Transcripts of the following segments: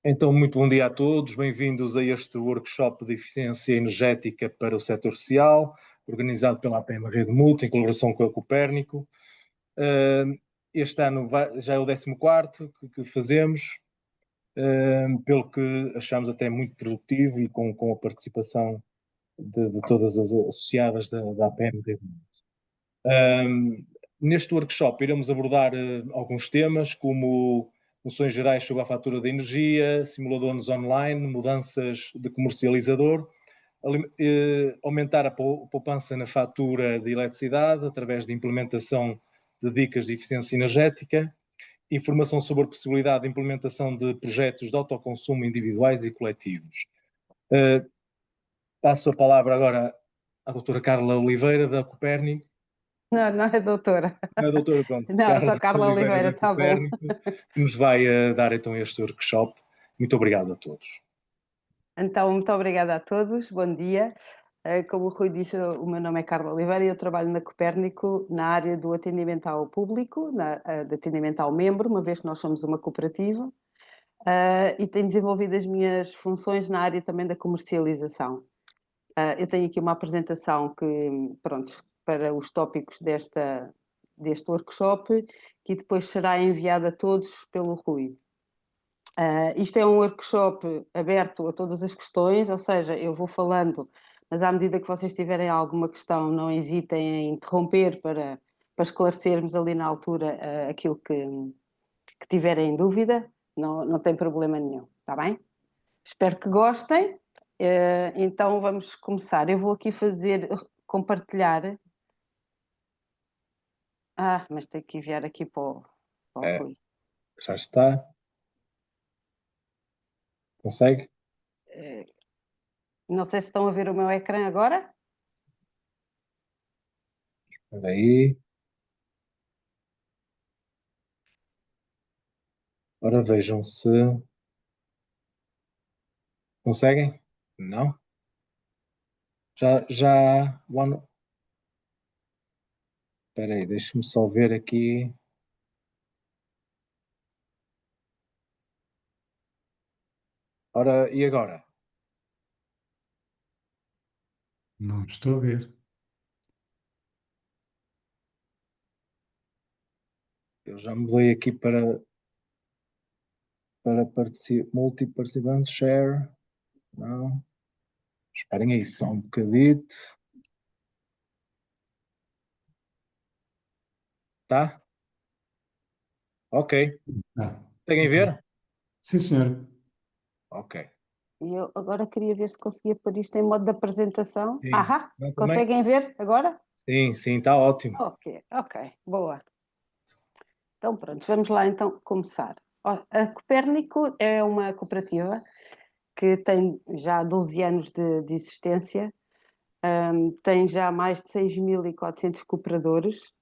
Então, muito bom dia a todos, bem-vindos a este workshop de eficiência energética para o setor social, organizado pela APM Rede Multi, em colaboração com a Copérnico. Este ano já é o 14º que fazemos, pelo que achamos até muito produtivo e com a participação de todas as associadas da APM Rede Multi. Neste workshop iremos abordar alguns temas como noções gerais sobre a fatura de energia, simuladores online, mudanças de comercializador, aumentar a poupança na fatura de eletricidade através de implementação de dicas de eficiência energética, informação sobre a possibilidade de implementação de projetos de autoconsumo individuais e coletivos. Passo a palavra agora à doutora Carla Oliveira, da Copérnico. Não é doutora. Não, doutora, pronto. Não, só Carla Oliveira, da está bom. Copérnico, que nos vai dar então este workshop. Muito obrigado a todos. Então, muito obrigada a todos, bom dia. Como o Rui disse, o meu nome é Carla Oliveira e eu trabalho na Copérnico na área do atendimento ao público, de atendimento ao membro, uma vez que nós somos uma cooperativa, e tenho desenvolvido as minhas funções na área também da comercialização. Eu tenho aqui uma apresentação pronto, para os tópicos deste workshop, que depois será enviada a todos pelo Rui. Isto é um workshop aberto a todas as questões, ou seja, eu vou falando, mas à medida que vocês tiverem alguma questão, não hesitem em interromper para esclarecermos ali na altura aquilo que tiverem em dúvida, não tem problema nenhum, está bem? Espero que gostem. Então vamos começar. Eu vou aqui compartilhar. Mas tenho que enviar aqui para o Rui. Já está. Consegue? Não sei se estão a ver o meu ecrã agora. Espera aí. Ora, vejam se conseguem. Não? Já. Espera aí, deixa-me só ver aqui. Ora, e agora? Não estou a ver. Eu já mudei aqui para multi-participante, share. Não. Esperem aí só um bocadito. Tá? Ok. Conseguem ver? Sim, senhor. Ok. E eu agora queria ver se conseguia pôr isto em modo de apresentação. Sim. Não, também? Conseguem ver agora? Sim, está ótimo. Ok, boa. Então pronto, vamos lá então começar. A Copérnico é uma cooperativa que tem já 12 anos de existência, tem já mais de 6.400 cooperadores,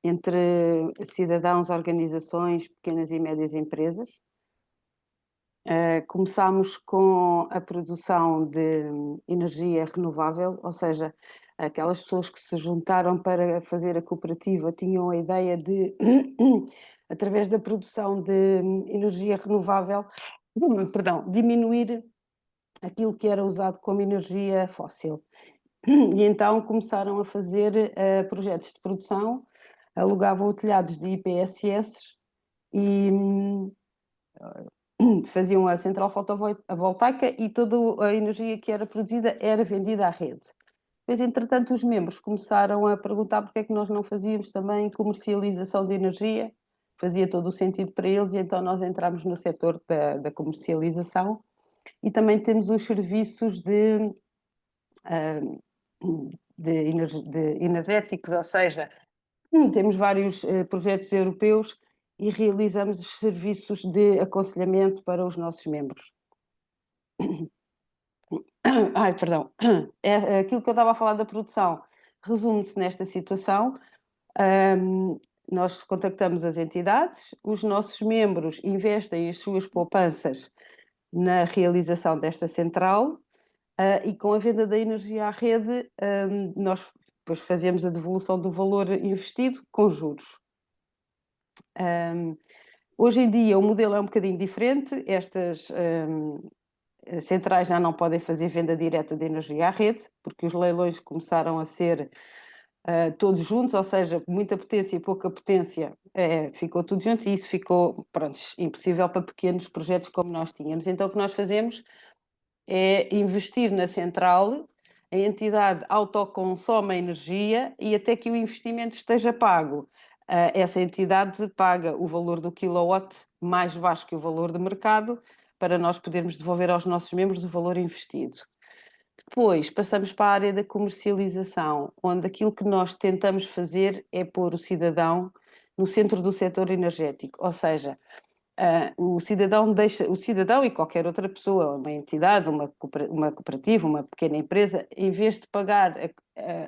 entre cidadãos, organizações, pequenas e médias empresas. Começámos com a produção de energia renovável, ou seja, aquelas pessoas que se juntaram para fazer a cooperativa tinham a ideia de, através da produção de energia renovável, diminuir aquilo que era usado como energia fóssil. E então começaram a fazer projetos de produção, alugavam telhados de IPSS e faziam a central fotovoltaica e toda a energia que era produzida era vendida à rede. Depois, entretanto, os membros começaram a perguntar porque é que nós não fazíamos também comercialização de energia, fazia todo o sentido para eles, e então nós entramos no setor da comercialização e também temos os serviços de energéticos, ou seja, temos vários projetos europeus e realizamos os serviços de aconselhamento para os nossos membros. Perdão. Aquilo que eu estava a falar da produção resume-se nesta situação. Nós contactamos as entidades, os nossos membros investem as suas poupanças na realização desta central e com a venda da energia à rede nós depois fazemos a devolução do valor investido com juros. Hoje em dia o modelo é um bocadinho diferente, estas centrais já não podem fazer venda direta de energia à rede, porque os leilões começaram a ser todos juntos, ou seja, muita potência e pouca potência, ficou tudo junto e isso ficou, pronto, impossível para pequenos projetos como nós tínhamos. Então o que nós fazemos é investir na central, a entidade autoconsome a energia e até que o investimento esteja pago. Essa entidade paga o valor do kilowatt mais baixo que o valor de mercado para nós podermos devolver aos nossos membros o valor investido. Depois passamos para a área da comercialização, onde aquilo que nós tentamos fazer é pôr o cidadão no centro do setor energético, ou seja, o cidadão e qualquer outra pessoa, uma entidade, uma cooperativa, uma pequena empresa, em vez de pagar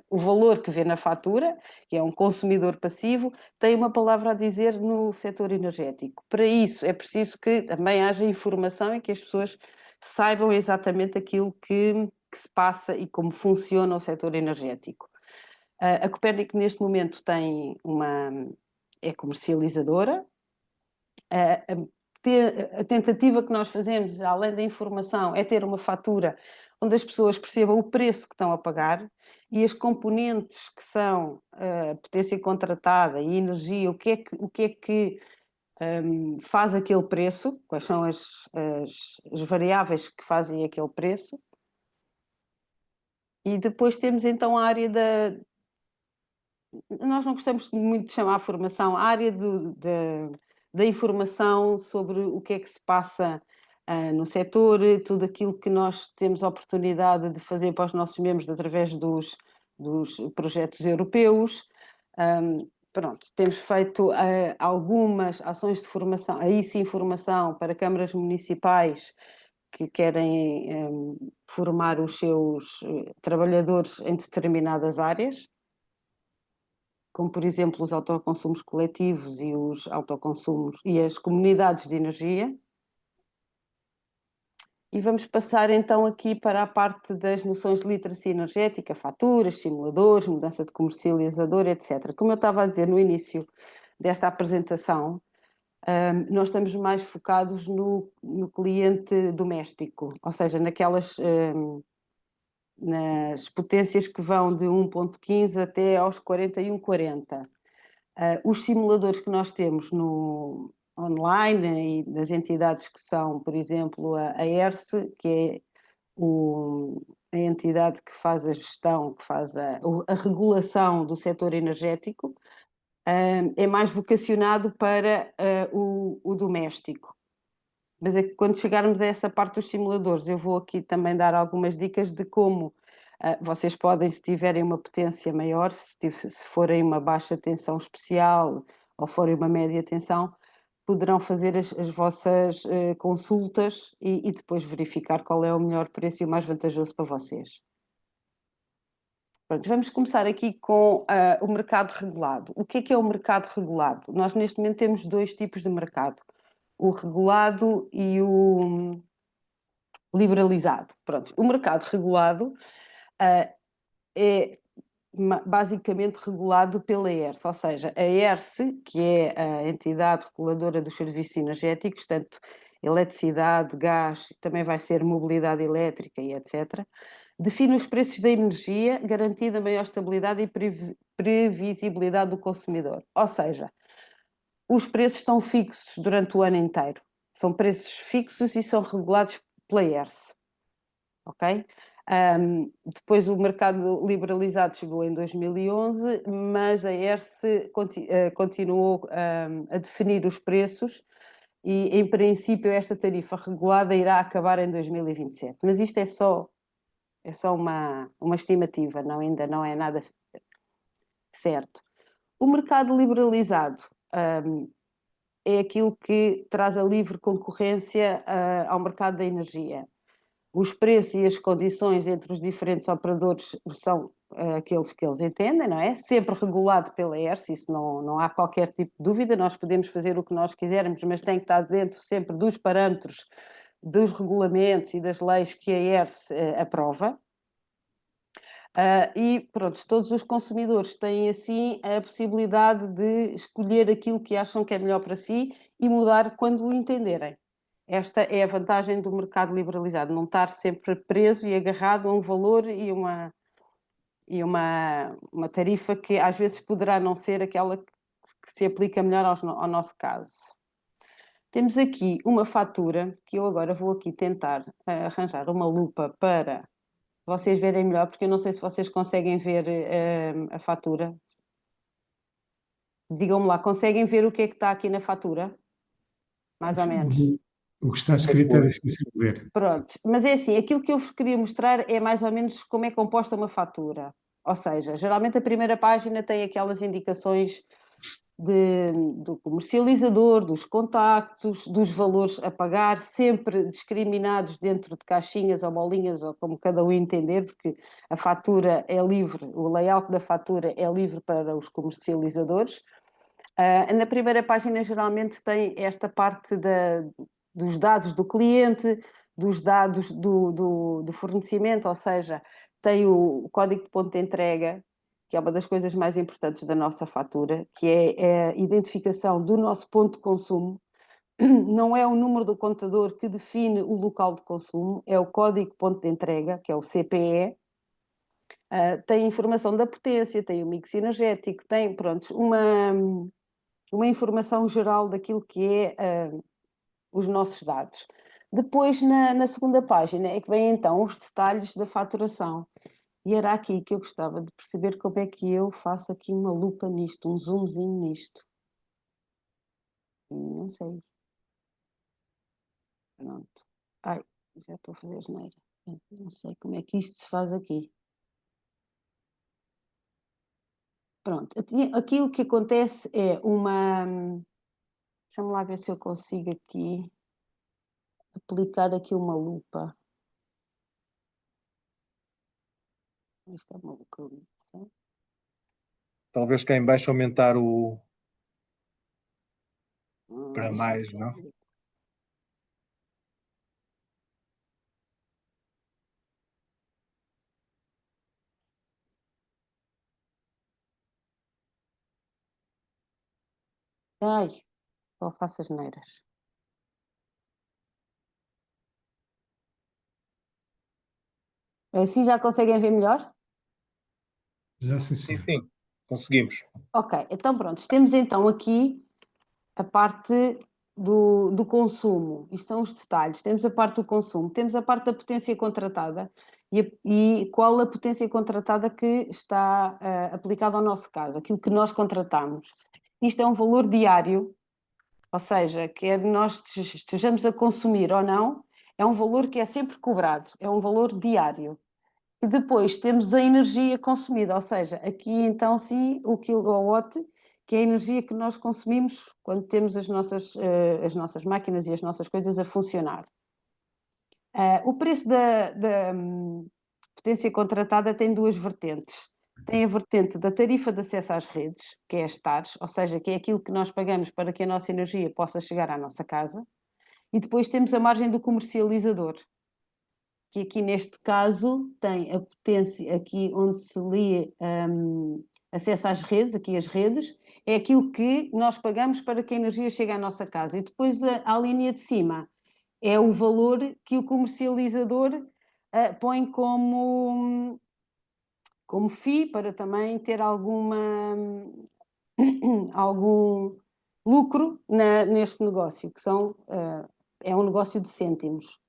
o valor que vê na fatura, que é um consumidor passivo, tem uma palavra a dizer no setor energético. Para isso é preciso que também haja informação e que as pessoas saibam exatamente aquilo que se passa e como funciona o setor energético. A Copérnico neste momento é comercializadora. A tentativa que nós fazemos, além da informação, é ter uma fatura onde as pessoas percebam o preço que estão a pagar e as componentes que são potência contratada e energia, o que é que faz aquele preço, quais são as variáveis que fazem aquele preço. E depois temos então a área nós não gostamos muito de chamar a formação, a área da informação sobre o que é que se passa no setor, tudo aquilo que nós temos a oportunidade de fazer para os nossos membros através dos projetos europeus. Pronto, temos feito algumas ações de formação, aí sim formação para câmaras municipais que querem formar os seus trabalhadores em determinadas áreas, como por exemplo os autoconsumos coletivos e os autoconsumos e as comunidades de energia. E vamos passar então aqui para a parte das noções de literacia energética, faturas, simuladores, mudança de comercializador, etc. Como eu estava a dizer no início desta apresentação, nós estamos mais focados no cliente doméstico, ou seja, nas potências que vão de 1.15 até aos 4140. Os simuladores que nós temos no online e nas entidades que são, por exemplo, a ERSE, que é a entidade que faz a gestão, que faz a regulação do setor energético, é mais vocacionado para o doméstico. Mas é que quando chegarmos a essa parte dos simuladores, eu vou aqui também dar algumas dicas de como vocês podem, se tiverem uma potência maior, se forem uma baixa tensão especial ou forem uma média tensão, poderão fazer as vossas consultas e depois verificar qual é o melhor preço e o mais vantajoso para vocês. Pronto, vamos começar aqui com o mercado regulado. O que é o mercado regulado? Nós neste momento temos dois tipos de mercado. O regulado e o liberalizado. Pronto, o mercado regulado é basicamente regulado pela ERSE, ou seja, a ERSE, que é a entidade reguladora dos serviços energéticos, tanto eletricidade, gás, também vai ser mobilidade elétrica e etc., define os preços da energia, garantindo a maior estabilidade e previsibilidade do consumidor. Ou seja, os preços estão fixos durante o ano inteiro. São preços fixos e são regulados pela ERSE. Ok? Depois o mercado liberalizado chegou em 2011, mas a ERSE continuou a definir os preços e, em princípio, esta tarifa regulada irá acabar em 2027. Mas isto é só uma estimativa, ainda não é nada certo. O mercado liberalizado é aquilo que traz a livre concorrência ao mercado da energia. Os preços e as condições entre os diferentes operadores são aqueles que eles entendem, não é? Sempre regulado pela ERSE, isso não há qualquer tipo de dúvida, nós podemos fazer o que nós quisermos, mas tem que estar dentro sempre dos parâmetros, dos regulamentos e das leis que a ERSE aprova. E pronto, todos os consumidores têm assim a possibilidade de escolher aquilo que acham que é melhor para si e mudar quando o entenderem. Esta é a vantagem do mercado liberalizado, não estar sempre preso e agarrado a um valor e uma tarifa que às vezes poderá não ser aquela que se aplica melhor ao nosso caso. Temos aqui uma fatura, que eu agora vou aqui tentar arranjar uma lupa para vocês verem melhor, porque eu não sei se vocês conseguem ver a fatura. Digam-me lá, conseguem ver o que é que está aqui na fatura? Mais ou menos. O que está escrito é difícil de ver. Pronto, mas é assim, aquilo que eu vos queria mostrar é mais ou menos como é composta uma fatura. Ou seja, geralmente a primeira página tem aquelas indicações do comercializador, dos contactos, dos valores a pagar, sempre discriminados dentro de caixinhas ou bolinhas, ou como cada um entender, porque a fatura é livre, o layout da fatura é livre para os comercializadores. Na primeira página geralmente tem esta parte dos dados do cliente, dos dados do fornecimento, ou seja, tem o código de ponto de entrega, que é uma das coisas mais importantes da nossa fatura, que é a identificação do nosso ponto de consumo. Não é o número do contador que define o local de consumo, é o código de ponto de entrega, que é o CPE. Tem informação da potência, tem o mix energético, tem, pronto, uma informação geral daquilo que é os nossos dados. Depois, na segunda página, é que vem então os detalhes da faturação. E era aqui que eu gostava de perceber como é que eu faço aqui uma lupa nisto, um zoomzinho nisto. E não sei. Pronto. Ai, já estou a fazer asneira. Não sei como é que isto se faz aqui. Pronto. Aqui o que acontece é uma... Deixa-me lá ver se eu consigo aqui aplicar aqui uma lupa. Isto é uma localização. Talvez cá em baixo aumentar o para mais, não? Ai, só faço asneiras. Assim já conseguem ver melhor? Já sim, Sim, senhor. sim, conseguimos. Ok, então pronto, temos então aqui a parte do consumo, isto são os detalhes, temos a parte do consumo, temos a parte da potência contratada e qual a potência contratada que está aplicada ao nosso caso, aquilo que nós contratamos. Isto é um valor diário, ou seja, quer nós estejamos a consumir ou não, é um valor que é sempre cobrado, é um valor diário. E depois temos a energia consumida, ou seja, aqui então sim o kilowatt, que é a energia que nós consumimos quando temos as nossas máquinas e as nossas coisas a funcionar. O preço da potência contratada tem duas vertentes. Tem a vertente da tarifa de acesso às redes, que é as TARs, ou seja, que é aquilo que nós pagamos para que a nossa energia possa chegar à nossa casa. E depois temos a margem do comercializador, que aqui neste caso tem a potência, aqui onde se lê acesso às redes, aqui as redes, é aquilo que nós pagamos para que a energia chegue à nossa casa. E depois a linha de cima é o valor que o comercializador põe como FII para também ter algum lucro neste negócio, que é um negócio de cêntimos.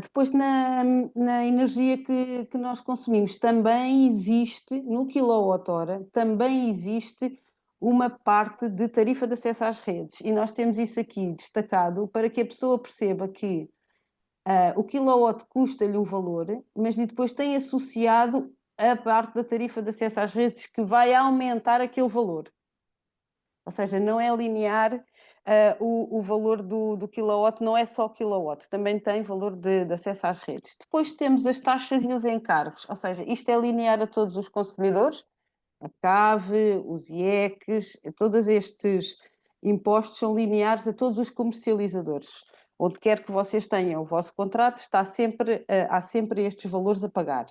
Depois, na energia que nós consumimos, também existe, no quilowatt-hora, também existe uma parte de tarifa de acesso às redes. E nós temos isso aqui destacado para que a pessoa perceba que o kilowatt custa-lhe um valor, mas depois tem associado a parte da tarifa de acesso às redes que vai aumentar aquele valor. Ou seja, não é linear. O valor do kilowatt não é só kilowatt, também tem valor de acesso às redes. Depois temos as taxas e os encargos, ou seja, isto é linear a todos os consumidores, a CAV, os IECs, todos estes impostos são lineares a todos os comercializadores. Onde quer que vocês tenham o vosso contrato, há sempre estes valores a pagar.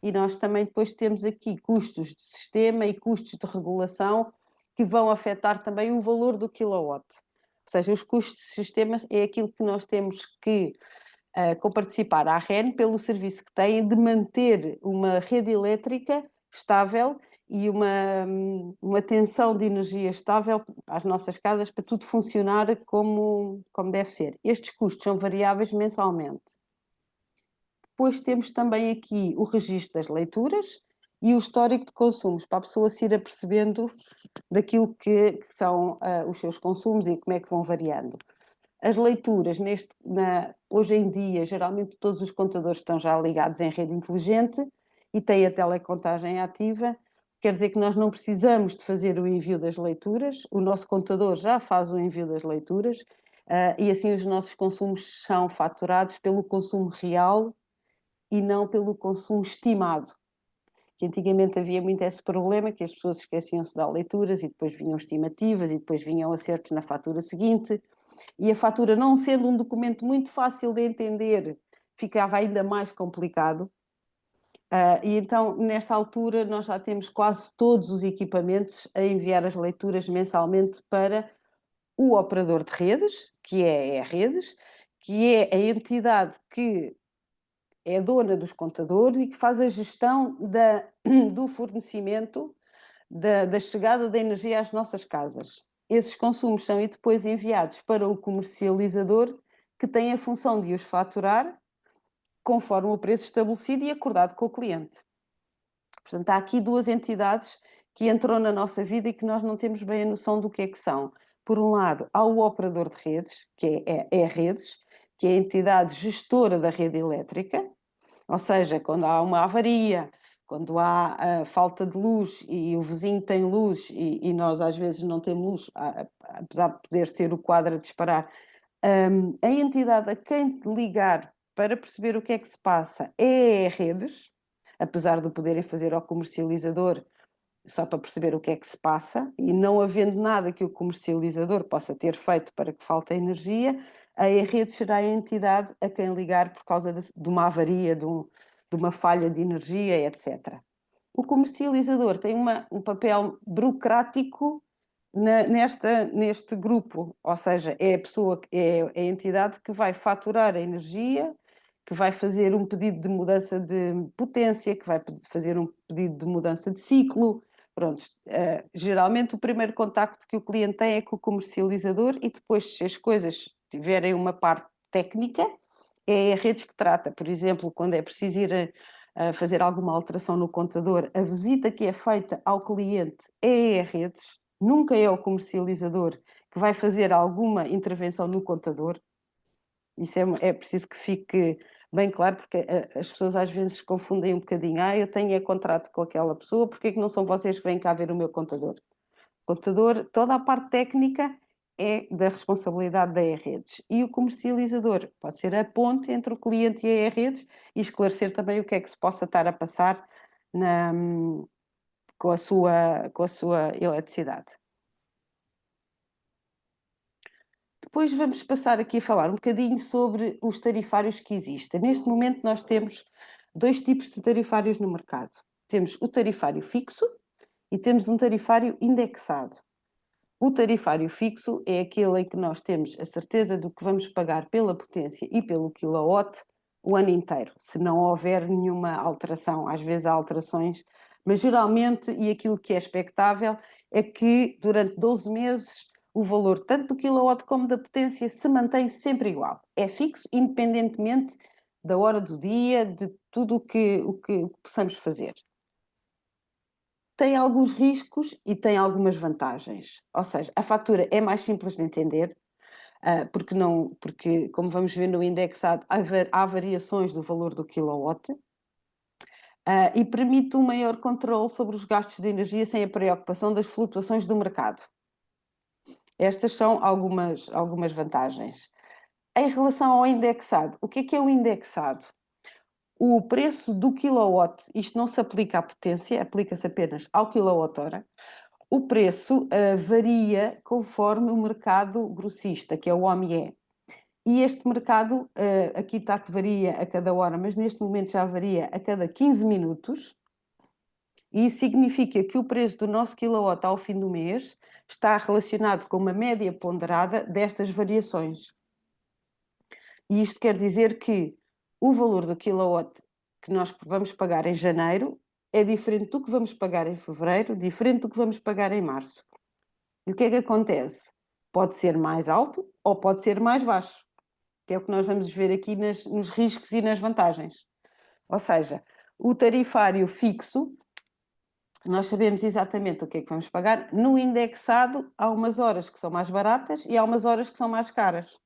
e nós também depois temos aqui custos de sistema e custos de regulação que vão afetar também o valor do kilowatt. Ou seja, os custos de sistemas é aquilo que nós temos que comparticipar à REN pelo serviço que têm de manter uma rede elétrica estável e uma tensão de energia estável às nossas casas para tudo funcionar como deve ser. Estes custos são variáveis mensalmente. Depois temos também aqui o registro das leituras e o histórico de consumos, para a pessoa se ir apercebendo daquilo que são os seus consumos e como é que vão variando. As leituras, hoje em dia, geralmente todos os contadores estão já ligados em rede inteligente e têm a telecontagem ativa, quer dizer que nós não precisamos de fazer o envio das leituras, o nosso contador já faz o envio das leituras e assim os nossos consumos são faturados pelo consumo real e não pelo consumo estimado. Que antigamente havia muito esse problema, que as pessoas esqueciam-se de dar leituras e depois vinham estimativas e depois vinham acertos na fatura seguinte. E a fatura, não sendo um documento muito fácil de entender, ficava ainda mais complicado. E então, nesta altura, nós já temos quase todos os equipamentos a enviar as leituras mensalmente para o operador de redes, que é a Redes, que é a entidade que é dona dos contadores e que faz a gestão do fornecimento, da chegada da energia às nossas casas. Esses consumos são depois enviados para o comercializador, que tem a função de os faturar conforme o preço estabelecido e acordado com o cliente. Portanto, há aqui duas entidades que entram na nossa vida e que nós não temos bem a noção do que é que são. Por um lado, há o operador de redes, que é a Redes, que é a entidade gestora da rede elétrica, ou seja, quando há uma avaria, quando há falta de luz e o vizinho tem luz e nós às vezes não temos luz, apesar de poder ser o quadro a disparar, a entidade a quem ligar para perceber o que é que se passa é a Redes, apesar de poderem fazer ao comercializador só para perceber o que é que se passa, e não havendo nada que o comercializador possa ter feito para que falte energia, a rede será a entidade a quem ligar por causa de uma avaria, de uma falha de energia, etc. O comercializador tem um papel burocrático neste grupo, ou seja, é a pessoa, é a entidade que vai faturar a energia, que vai fazer um pedido de mudança de potência, que vai fazer um pedido de mudança de ciclo. Pronto, geralmente o primeiro contacto que o cliente tem é com o comercializador e depois, se as coisas tiverem uma parte técnica, é a Redes que trata. Por exemplo, quando é preciso ir a fazer alguma alteração no contador, a visita que é feita ao cliente é a Redes, nunca é o comercializador que vai fazer alguma intervenção no contador. Isso é preciso que fique bem claro, porque as pessoas às vezes confundem um bocadinho. Eu tenho contrato com aquela pessoa, porque é que não são vocês que vêm cá ver o meu contador? O contador, toda a parte técnica é da responsabilidade da E-Redes. E o comercializador pode ser a ponte entre o cliente e a E-Redes e esclarecer também o que é que se possa estar a passar com a sua eletricidade. Depois vamos passar aqui a falar um bocadinho sobre os tarifários que existem. Neste momento nós temos dois tipos de tarifários no mercado. Temos o tarifário fixo e temos um tarifário indexado. O tarifário fixo é aquele em que nós temos a certeza do que vamos pagar pela potência e pelo kilowatt o ano inteiro, se não houver nenhuma alteração. Às vezes há alterações, mas geralmente, e aquilo que é expectável, é que durante 12 meses o valor tanto do kilowatt como da potência se mantém sempre igual. É fixo, independentemente da hora do dia, de tudo o que possamos fazer. Tem alguns riscos e tem algumas vantagens. Ou seja, a fatura é mais simples de entender, porque como vamos ver no indexado, há variações do valor do kilowatt, e permite um maior controle sobre os gastos de energia sem a preocupação das flutuações do mercado. Estas são algumas vantagens. Em relação ao indexado, o que é o indexado? O preço do kilowatt, isto não se aplica à potência, aplica-se apenas ao quilowatt-hora. O preço varia conforme o mercado grossista, que é o OMIE. E este mercado, aqui está que varia a cada hora, mas neste momento já varia a cada 15 minutos. E isso significa que o preço do nosso quilowatt ao fim do mês está relacionado com uma média ponderada destas variações. E isto quer dizer que o valor do quilowatt que nós vamos pagar em janeiro é diferente do que vamos pagar em fevereiro, diferente do que vamos pagar em março. E o que é que acontece? Pode ser mais alto ou pode ser mais baixo, que é o que nós vamos ver aqui nos riscos e nas vantagens. Ou seja, o tarifário fixo, nós sabemos exatamente o que é que vamos pagar. No indexado, há umas horas que são mais baratas e há umas horas que são mais caras.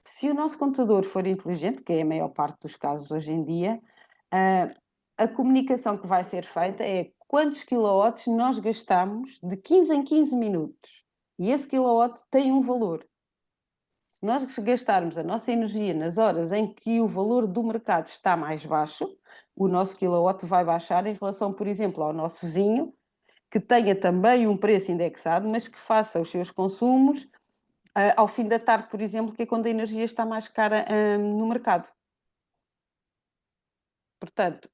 Se o nosso contador for inteligente, que é a maior parte dos casos hoje em dia, a comunicação que vai ser feita é quantos quilowatts nós gastamos de 15 em 15 minutos. E esse kilowatt tem um valor. Se nós gastarmos a nossa energia nas horas em que o valor do mercado está mais baixo, o nosso kilowatt vai baixar em relação, por exemplo, ao nosso vizinho, que tenha também um preço indexado, mas que faça os seus consumos ao fim da tarde, por exemplo, que é quando a energia está mais cara no mercado. Portanto,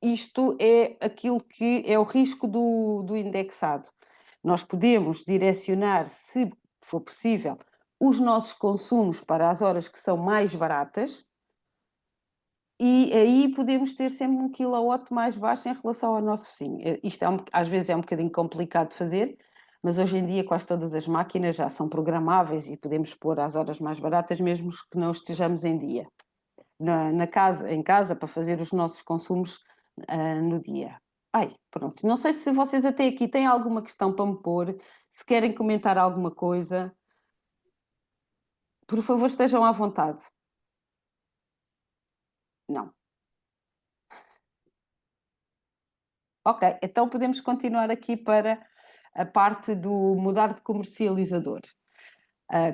isto é aquilo que é o risco do indexado. Nós podemos direcionar, se for possível, os nossos consumos para as horas que são mais baratas e aí podemos ter sempre um kilowatt mais baixo em relação ao nosso vizinho. Isto às vezes é um bocadinho complicado de fazer, mas hoje em dia quase todas as máquinas já são programáveis e podemos pôr às horas mais baratas mesmo que não estejamos em dia. Em casa para fazer os nossos consumos no dia. Pronto. Não sei se vocês até aqui têm alguma questão para me pôr, se querem comentar alguma coisa. Por favor, estejam à vontade. Não. Ok, então podemos continuar aqui para a parte do mudar de comercializador.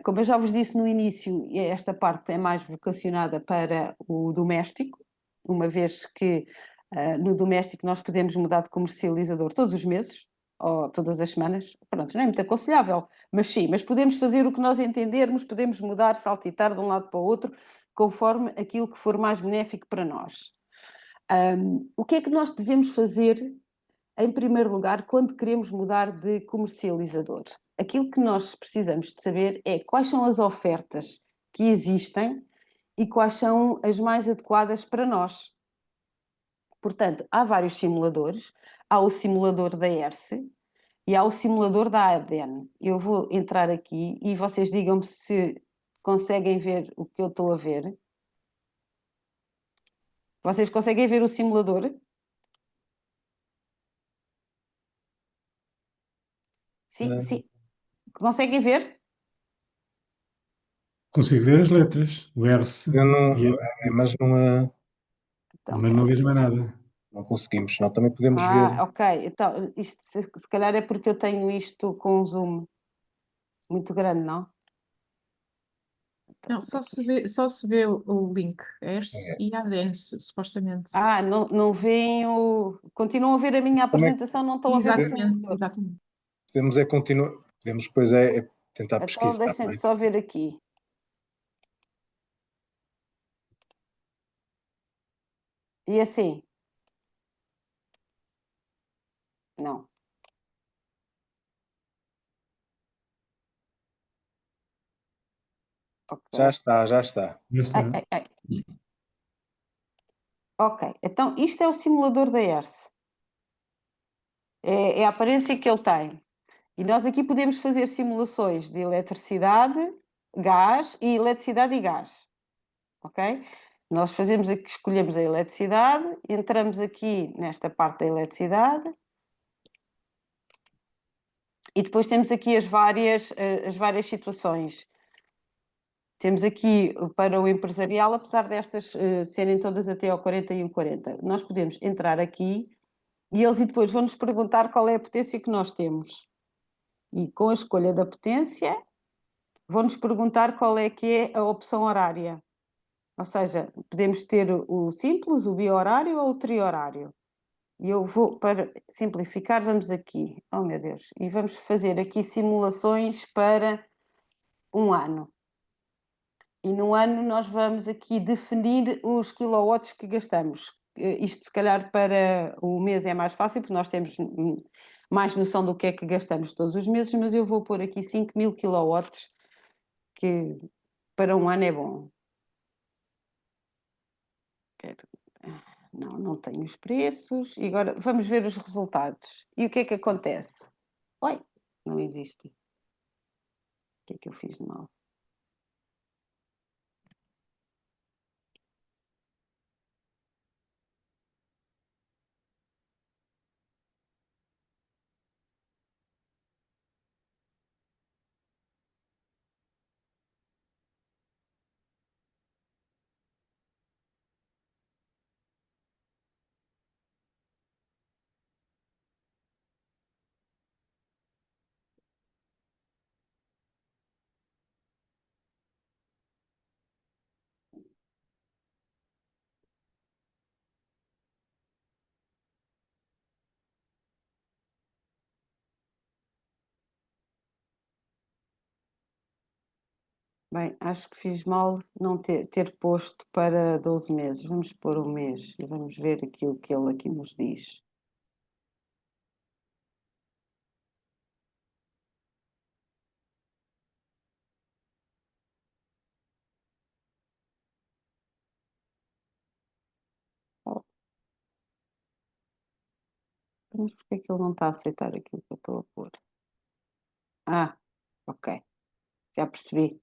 Como eu já vos disse no início, esta parte é mais vocacionada para o doméstico, uma vez que no doméstico nós podemos mudar de comercializador todos os meses, ou todas as semanas. Pronto, não é muito aconselhável, mas sim, mas podemos fazer o que nós entendermos, podemos mudar, saltitar de um lado para o outro, conforme aquilo que for mais benéfico para nós. O que é que nós devemos fazer, em primeiro lugar, quando queremos mudar de comercializador? Aquilo que nós precisamos de saber é quais são as ofertas que existem e quais são as mais adequadas para nós. Portanto, há vários simuladores. Há o simulador da ERSE e há o simulador da ADN. Eu vou entrar aqui e vocês digam-me se conseguem ver o que eu estou a ver. Vocês conseguem ver o simulador? Sim, sim. Conseguem ver? Consigo ver as letras, o ERSE, Eu não, mas Então, mas não vejo mais nada. não conseguimos, senão também podemos ver. ok. Então, isto se calhar é porque eu tenho isto com um zoom muito grande, não? Não, só se vê o link, ERSE e ADN, supostamente. Não veem o... Continuam a ver a minha apresentação, não estão a ver o Exatamente, simulador. exatamente. Podemos continuar, podemos depois tentar Então, pesquisar. deixem-me só ver aqui. E assim? Não. Okay. Já está. Já está. Ok, então isto é o simulador da ERSE. É a aparência que ele tem. E nós aqui podemos fazer simulações de eletricidade, gás e eletricidade e gás. Ok? Nós fazemos aqui, escolhemos a eletricidade, entramos aqui nesta parte da eletricidade e depois temos aqui as várias situações. Temos aqui para o empresarial, apesar destas serem todas até ao 4140. Nós podemos entrar aqui e eles depois vão-nos perguntar qual é a potência que nós temos. E com a escolha da potência, vão-nos perguntar qual é que é a opção horária. Ou seja, podemos ter o simples, o bi-horário ou o tri-horário. E eu vou, para simplificar, vamos aqui. Oh, meu Deus. E vamos fazer aqui simulações para um ano. E no ano nós vamos aqui definir os quilowatts que gastamos. Isto se calhar para o mês é mais fácil, porque nós temos mais noção do que é que gastamos todos os meses, mas eu vou pôr aqui 5.000 quilowatts, que para um ano é bom. Não tenho os preços. E agora vamos ver os resultados. E o que é que acontece? Oi, não existe. O que é que eu fiz de mal? Bem, acho que fiz mal não ter posto para 12 meses. Vamos pôr um mês e vamos ver aquilo que ele aqui nos diz. Mas porquê que ele não está a aceitar aquilo que eu estou a pôr? Ah, ok. Já percebi.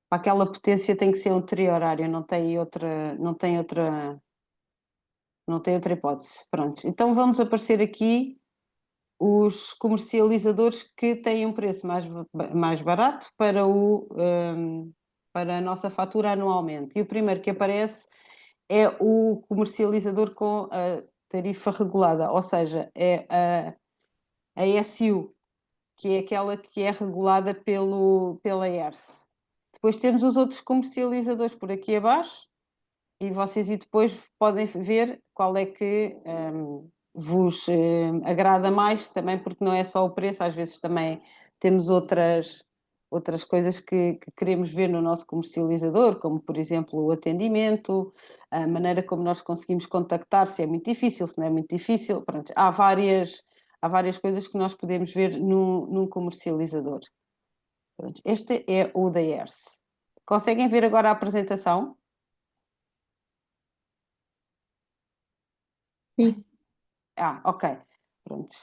Para aquela potência tem que ser um triorário, não tem outra hipótese. Pronto. Então vamos aparecer aqui os comercializadores que têm um preço mais barato para a nossa fatura anualmente. E o primeiro que aparece é o comercializador com a tarifa regulada, ou seja, é a SU, que é aquela que é regulada pela ERSE. Depois temos os outros comercializadores por aqui abaixo e vocês depois podem ver qual é que vos agrada mais, também porque não é só o preço, às vezes também temos outras coisas que queremos ver no nosso comercializador, como por exemplo o atendimento, a maneira como nós conseguimos contactar, se é muito difícil, se não é muito difícil. Pronto, há várias coisas que nós podemos ver num comercializador. Pronto, este é o da ERSE. Conseguem ver agora a apresentação? Sim. Ok. Pronto.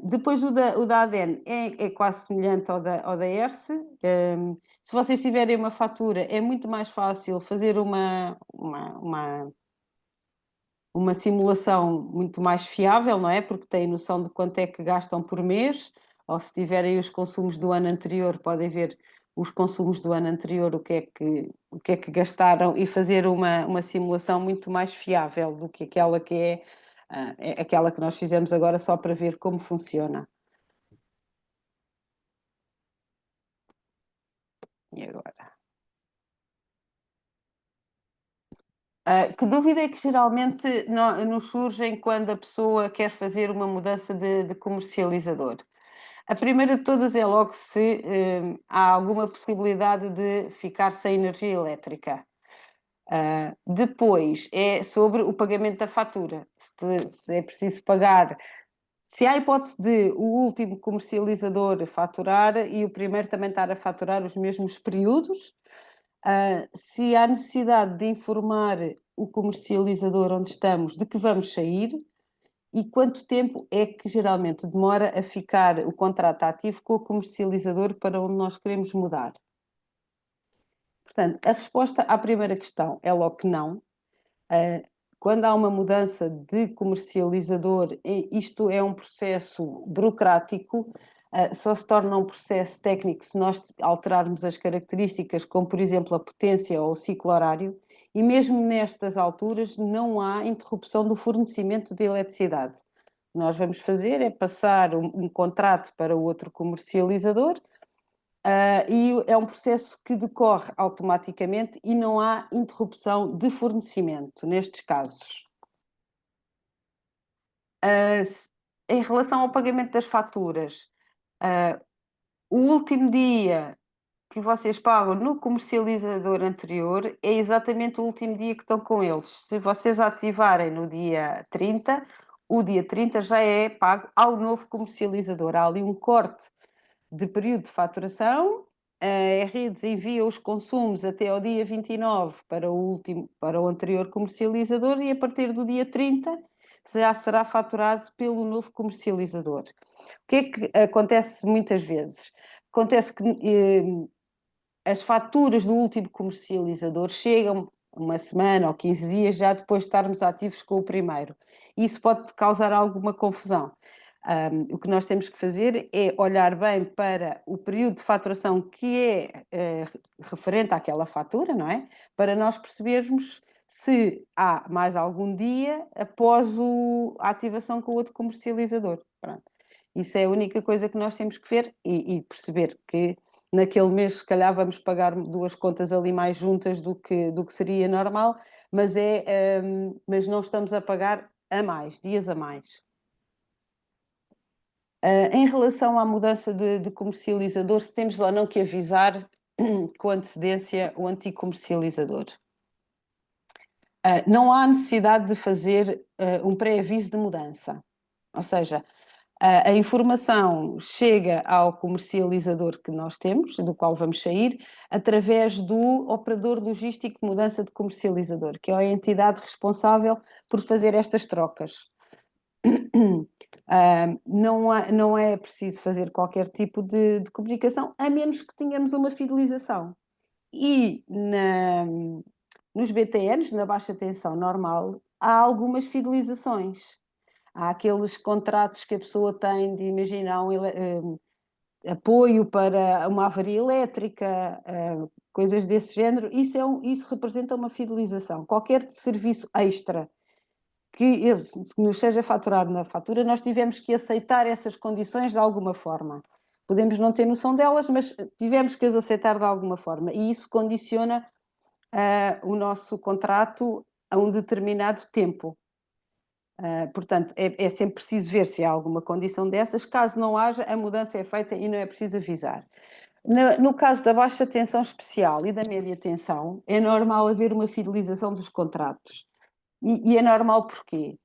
Depois o da ADN é quase semelhante ao da ERSE. Se vocês tiverem uma fatura, é muito mais fácil fazer uma simulação muito mais fiável, não é? Porque têm noção de quanto é que gastam por mês, ou se tiverem os consumos do ano anterior, podem ver os consumos do ano anterior, o que é que gastaram e fazer uma simulação muito mais fiável do que aquela é aquela que nós fizemos agora só para ver como funciona. E agora? Que dúvida é que geralmente nos surgem quando a pessoa quer fazer uma mudança de comercializador? A primeira de todas é logo se há alguma possibilidade de ficar sem energia elétrica. Depois é sobre o pagamento da fatura. Se é preciso pagar, se há hipótese de o último comercializador faturar e o primeiro também estar a faturar os mesmos períodos. Se há necessidade de informar o comercializador onde estamos de que vamos sair e quanto tempo é que geralmente demora a ficar o contrato ativo com o comercializador para onde nós queremos mudar. Portanto, a resposta à primeira questão é logo que não. Quando há uma mudança de comercializador, isto é um processo burocrático, só se torna um processo técnico se nós alterarmos as características, como por exemplo a potência ou o ciclo horário, e mesmo nestas alturas não há interrupção do fornecimento de eletricidade. O que nós vamos fazer é passar um contrato para o outro comercializador, e é um processo que decorre automaticamente e não há interrupção de fornecimento nestes casos. Em relação ao pagamento das faturas, o último dia que vocês pagam no comercializador anterior é exatamente o último dia que estão com eles. Se vocês ativarem no dia 30, o dia 30 já é pago ao novo comercializador. Há ali um corte de período de faturação. A Redes envia os consumos até ao dia 29 para o anterior comercializador e a partir do dia 30 já será faturado pelo novo comercializador. O que é que acontece muitas vezes? Acontece que as faturas do último comercializador chegam uma semana ou 15 dias já depois de estarmos ativos com o primeiro. Isso pode causar alguma confusão. O que nós temos que fazer é olhar bem para o período de faturação que é referente àquela fatura, não é? Para nós percebermos se há mais algum dia após a ativação com o outro comercializador. Pronto. Isso é a única coisa que nós temos que ver e perceber que naquele mês se calhar vamos pagar 2 contas ali mais juntas do que seria normal, mas não estamos a pagar a mais, dias a mais. Em relação à mudança de comercializador, se temos ou não que avisar com antecedência o antigo comercializador. Não há necessidade de fazer um pré-aviso de mudança. Ou seja, a informação chega ao comercializador que nós temos, do qual vamos sair, através do operador logístico de mudança de comercializador, que é a entidade responsável por fazer estas trocas. Não é preciso fazer qualquer tipo de comunicação, a menos que tenhamos uma fidelização. E nos BTNs, na baixa tensão normal, há algumas fidelizações. Há aqueles contratos que a pessoa tem de imaginar apoio para uma avaria elétrica, coisas desse género. Isso representa uma fidelização. Qualquer serviço extra que nos seja faturado na fatura, nós tivemos que aceitar essas condições de alguma forma. Podemos não ter noção delas, mas tivemos que as aceitar de alguma forma. E isso condiciona o nosso contrato a um determinado tempo. Portanto, é sempre preciso ver se há alguma condição dessas. Caso não haja, a mudança é feita e não é preciso avisar. No caso da baixa tensão especial e da média tensão, é normal haver uma fidelização dos contratos. E é normal porquê?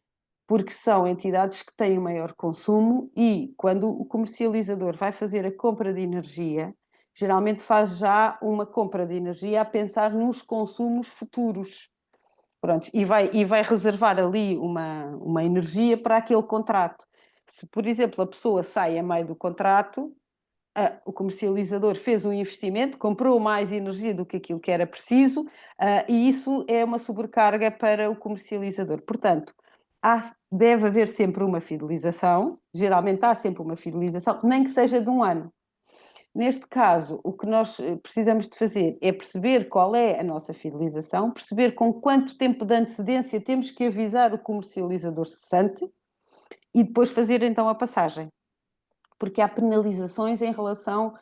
Porque são entidades que têm maior consumo e quando o comercializador vai fazer a compra de energia, geralmente faz já uma compra de energia a pensar nos consumos futuros. Pronto, e vai reservar ali uma energia para aquele contrato. Se, por exemplo, a pessoa sai a meio do contrato, o comercializador fez um investimento, comprou mais energia do que aquilo que era preciso, e isso é uma sobrecarga para o comercializador. Portanto, deve haver sempre uma fidelização, geralmente há sempre uma fidelização, nem que seja de um ano. Neste caso, o que nós precisamos de fazer é perceber qual é a nossa fidelização, perceber com quanto tempo de antecedência temos que avisar o comercializador cessante e depois fazer então a passagem. Porque há penalizações em relação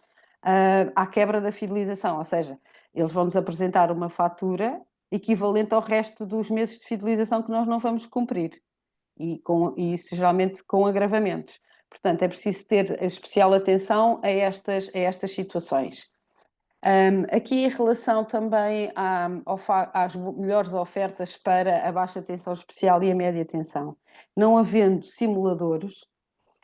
à quebra da fidelização, ou seja, eles vão-nos apresentar uma fatura equivalente ao resto dos meses de fidelização que nós não vamos cumprir, e isso geralmente com agravamentos. Portanto, é preciso ter especial atenção a estas situações. Aqui em relação também às melhores ofertas para a baixa tensão especial e a média tensão. Não havendo simuladores,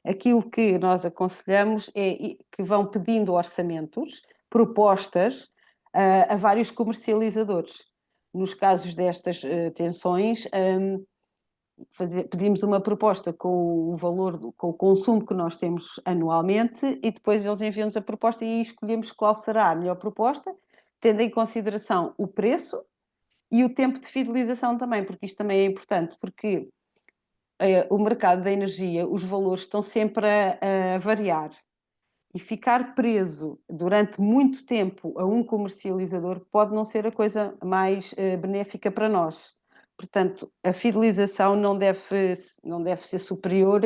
aquilo que nós aconselhamos é que vão pedindo orçamentos, propostas a vários comercializadores. Nos casos destas tensões, pedimos uma proposta com o valor, com o consumo que nós temos anualmente e depois eles enviam-nos a proposta e escolhemos qual será a melhor proposta, tendo em consideração o preço e o tempo de fidelização também, porque isto também é importante, porque o mercado da energia, os valores estão sempre a variar e ficar preso durante muito tempo a um comercializador pode não ser a coisa mais benéfica para nós. Portanto, a fidelização não deve ser superior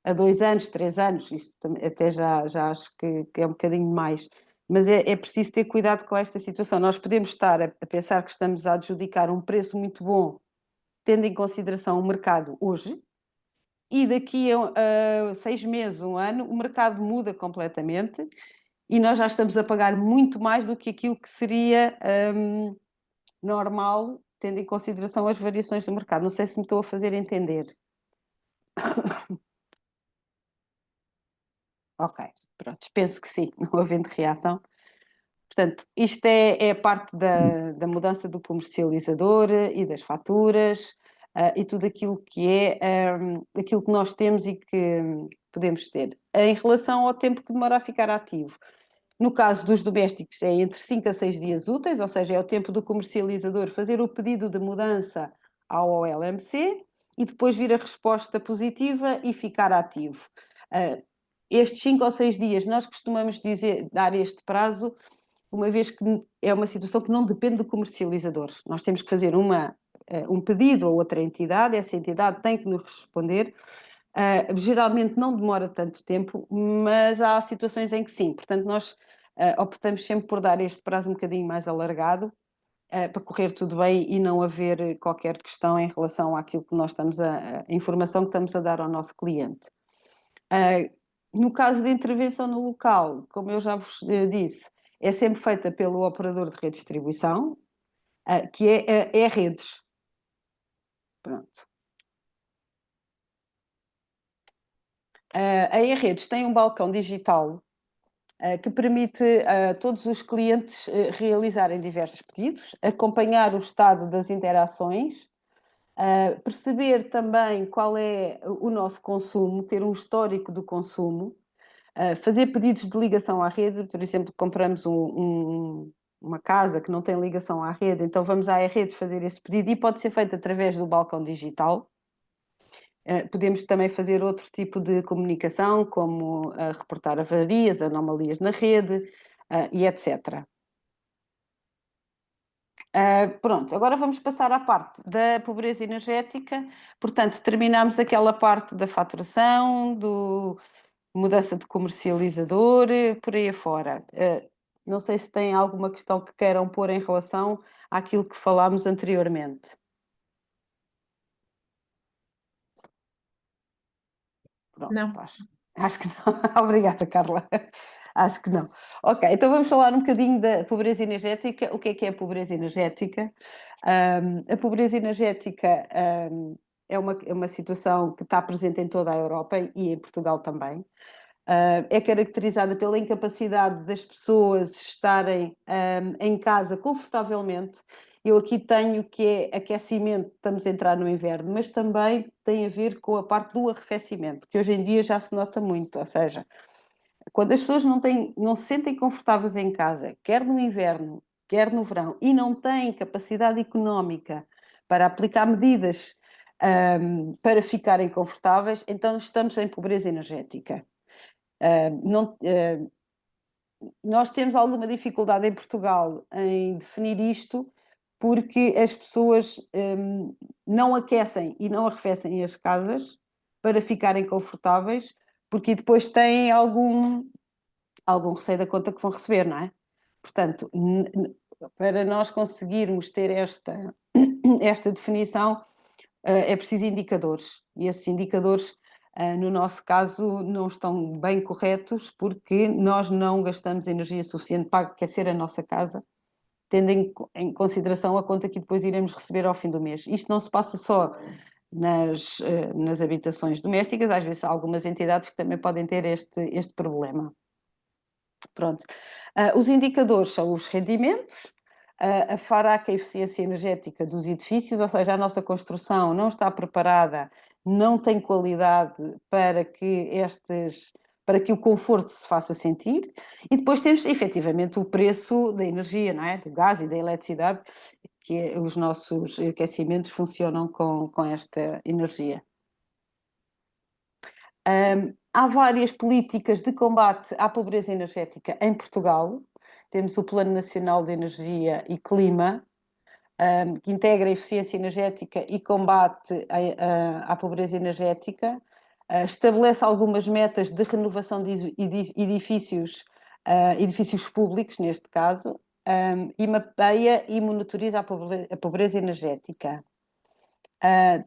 a 2 anos, 3 anos, isso até já acho que é um bocadinho mais. Mas é preciso ter cuidado com esta situação. Nós podemos estar a pensar que estamos a adjudicar um preço muito bom, tendo em consideração o mercado hoje, e daqui a 6 meses, 1 ano, o mercado muda completamente e nós já estamos a pagar muito mais do que aquilo que seria normal, tendo em consideração as variações do mercado. Não sei se me estou a fazer entender. Ok, pronto, penso que sim, não havendo reação. Portanto, isto é a parte da mudança do comercializador e das faturas e tudo aquilo que é aquilo que nós temos e que podemos ter. Em relação ao tempo que demora a ficar ativo, no caso dos domésticos é entre 5 a 6 dias úteis, ou seja, é o tempo do comercializador fazer o pedido de mudança ao OLMC e depois vir a resposta positiva e ficar ativo. Estes 5 ou 6 dias, nós costumamos dar este prazo, uma vez que é uma situação que não depende do comercializador. Nós temos que fazer um pedido a outra entidade, essa entidade tem que nos responder. Geralmente não demora tanto tempo, mas há situações em que sim. Portanto, nós optamos sempre por dar este prazo um bocadinho mais alargado, para correr tudo bem e não haver qualquer questão em relação àquilo que nós estamos a informação que estamos a dar ao nosso cliente. No caso de intervenção no local, como eu já vos disse, é sempre feita pelo operador de redistribuição, que é redes. Pronto. A E-Redes tem um balcão digital que permite a todos os clientes realizarem diversos pedidos, acompanhar o estado das interações, perceber também qual é o nosso consumo, ter um histórico do consumo, fazer pedidos de ligação à rede. Por exemplo, compramos uma casa que não tem ligação à rede, então vamos à E-Redes fazer esse pedido e pode ser feito através do balcão digital. Podemos também fazer outro tipo de comunicação, como reportar avarias, anomalias na rede e etc. Pronto, agora vamos passar à parte da pobreza energética. Portanto, terminamos aquela parte da faturação, do mudança de comercializador, por aí afora. Não sei se tem alguma questão que queiram pôr em relação àquilo que falámos anteriormente. Pronto, Não. acho que não. Obrigada, Carla. Acho que não. Ok, então vamos falar um bocadinho da pobreza energética. O que é a pobreza energética? A pobreza energética é uma situação que está presente em toda a Europa e em Portugal também. É caracterizada pela incapacidade das pessoas estarem em casa confortavelmente. Eu aqui tenho que é aquecimento, estamos a entrar no inverno, mas também tem a ver com a parte do arrefecimento, que hoje em dia já se nota muito, ou seja, quando as pessoas não se sentem confortáveis em casa, quer no inverno, quer no verão, e não têm capacidade económica para aplicar medidas para ficarem confortáveis, então estamos em pobreza energética. Nós temos alguma dificuldade em Portugal em definir isto, porque as pessoas não aquecem e não arrefecem as casas para ficarem confortáveis, porque depois têm algum receio da conta que vão receber, não é? Portanto, para nós conseguirmos ter esta definição, é preciso indicadores. E esses indicadores, no nosso caso, não estão bem corretos, porque nós não gastamos energia suficiente para aquecer a nossa casa, tendo em consideração a conta que depois iremos receber ao fim do mês. Isto não se passa só nas habitações domésticas, às vezes há algumas entidades que também podem ter este problema. Pronto. Os indicadores são os rendimentos, a FARAC, a eficiência energética dos edifícios, ou seja, a nossa construção não está preparada, não tem qualidade para que o conforto se faça sentir, e depois temos efetivamente o preço da energia, não é? Do gás e da eletricidade, que os nossos aquecimentos funcionam com esta energia. Há várias políticas de combate à pobreza energética em Portugal. Temos o Plano Nacional de Energia e Clima, que integra a eficiência energética e combate à pobreza energética. Estabelece algumas metas de renovação de edifícios públicos, neste caso, e mapeia e monitoriza a pobreza energética.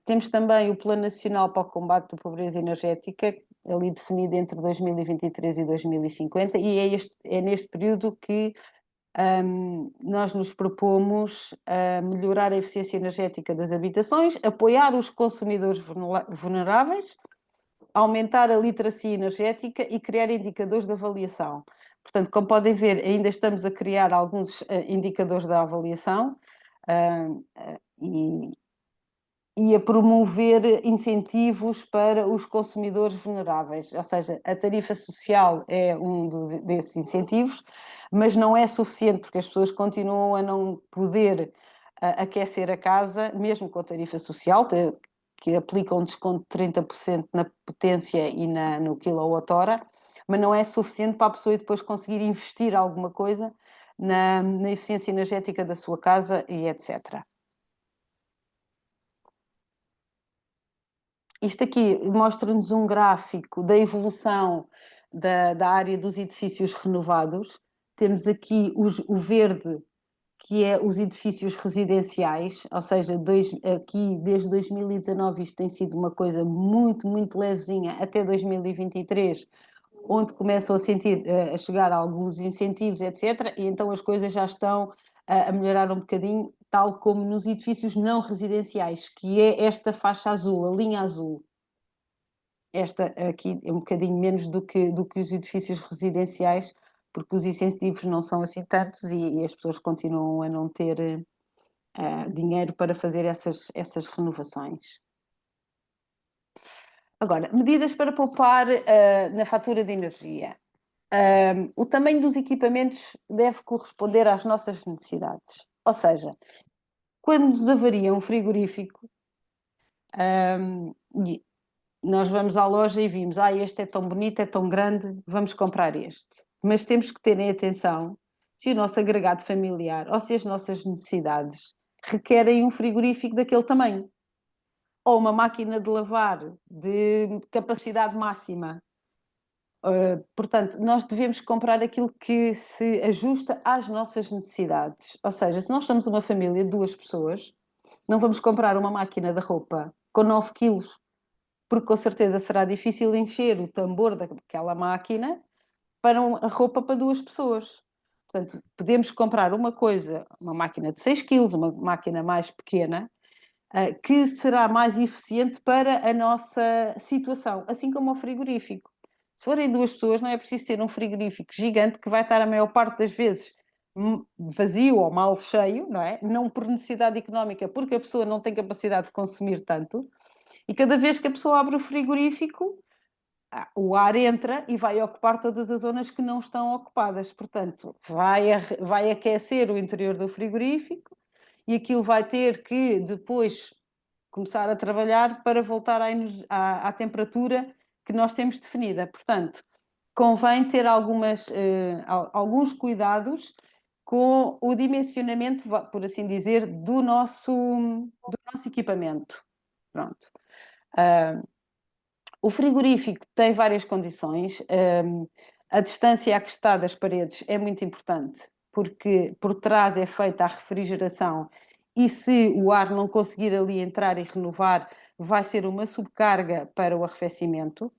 Temos também o Plano Nacional para o Combate à Pobreza Energética, ali definido entre 2023 e 2050, e é neste período que nós nos propomos melhorar a eficiência energética das habitações, apoiar os consumidores vulneráveis, aumentar a literacia energética e criar indicadores de avaliação. Portanto, como podem ver, ainda estamos a criar alguns indicadores da avaliação e a promover incentivos para os consumidores vulneráveis. Ou seja, a tarifa social é desses incentivos, mas não é suficiente, porque as pessoas continuam a não poder aquecer a casa, mesmo com a tarifa social, que aplica um desconto de 30% na potência e no quilowatt-hora, mas não é suficiente para a pessoa depois conseguir investir alguma coisa na eficiência energética da sua casa e etc. Isto aqui mostra-nos um gráfico da evolução da área dos edifícios renovados. Temos aqui o verde, que é os edifícios residenciais, ou seja, aqui desde 2019 isto tem sido uma coisa muito, muito levezinha, até 2023, onde começam a chegar alguns incentivos, etc. E então as coisas já estão a melhorar um bocadinho, tal como nos edifícios não residenciais, que é esta faixa azul, a linha azul. Esta aqui é um bocadinho menos do que os edifícios residenciais, porque os incentivos não são assim tantos e as pessoas continuam a não ter dinheiro para fazer essas renovações. Agora, medidas para poupar na fatura de energia. O tamanho dos equipamentos deve corresponder às nossas necessidades. Ou seja, quando nos avaria um frigorífico, nós vamos à loja e vimos, este é tão bonito, é tão grande, vamos comprar este. Mas temos que ter em atenção se o nosso agregado familiar ou se as nossas necessidades requerem um frigorífico daquele tamanho. Ou uma máquina de lavar de capacidade máxima. Portanto, nós devemos comprar aquilo que se ajusta às nossas necessidades. Ou seja, se nós somos uma família de 2 pessoas, não vamos comprar uma máquina de roupa com 9 quilos, porque com certeza será difícil encher o tambor daquela máquina para a roupa para 2 pessoas. Portanto, podemos comprar uma máquina de 6 quilos, uma máquina mais pequena, que será mais eficiente para a nossa situação, assim como o frigorífico. Se forem 2 pessoas, não é preciso ter um frigorífico gigante que vai estar a maior parte das vezes vazio ou mal cheio, não é? Não por necessidade económica, porque a pessoa não tem capacidade de consumir tanto. E cada vez que a pessoa abre o frigorífico, o ar entra e vai ocupar todas as zonas que não estão ocupadas. Portanto, vai aquecer o interior do frigorífico e aquilo vai ter que depois começar a trabalhar para voltar à temperatura que nós temos definida. Portanto, convém ter alguns cuidados com o dimensionamento, por assim dizer, do nosso equipamento. Pronto. O frigorífico tem várias condições. A distância a que está das paredes é muito importante, porque por trás é feita a refrigeração e se o ar não conseguir ali entrar e renovar, vai ser uma subcarga para o arrefecimento.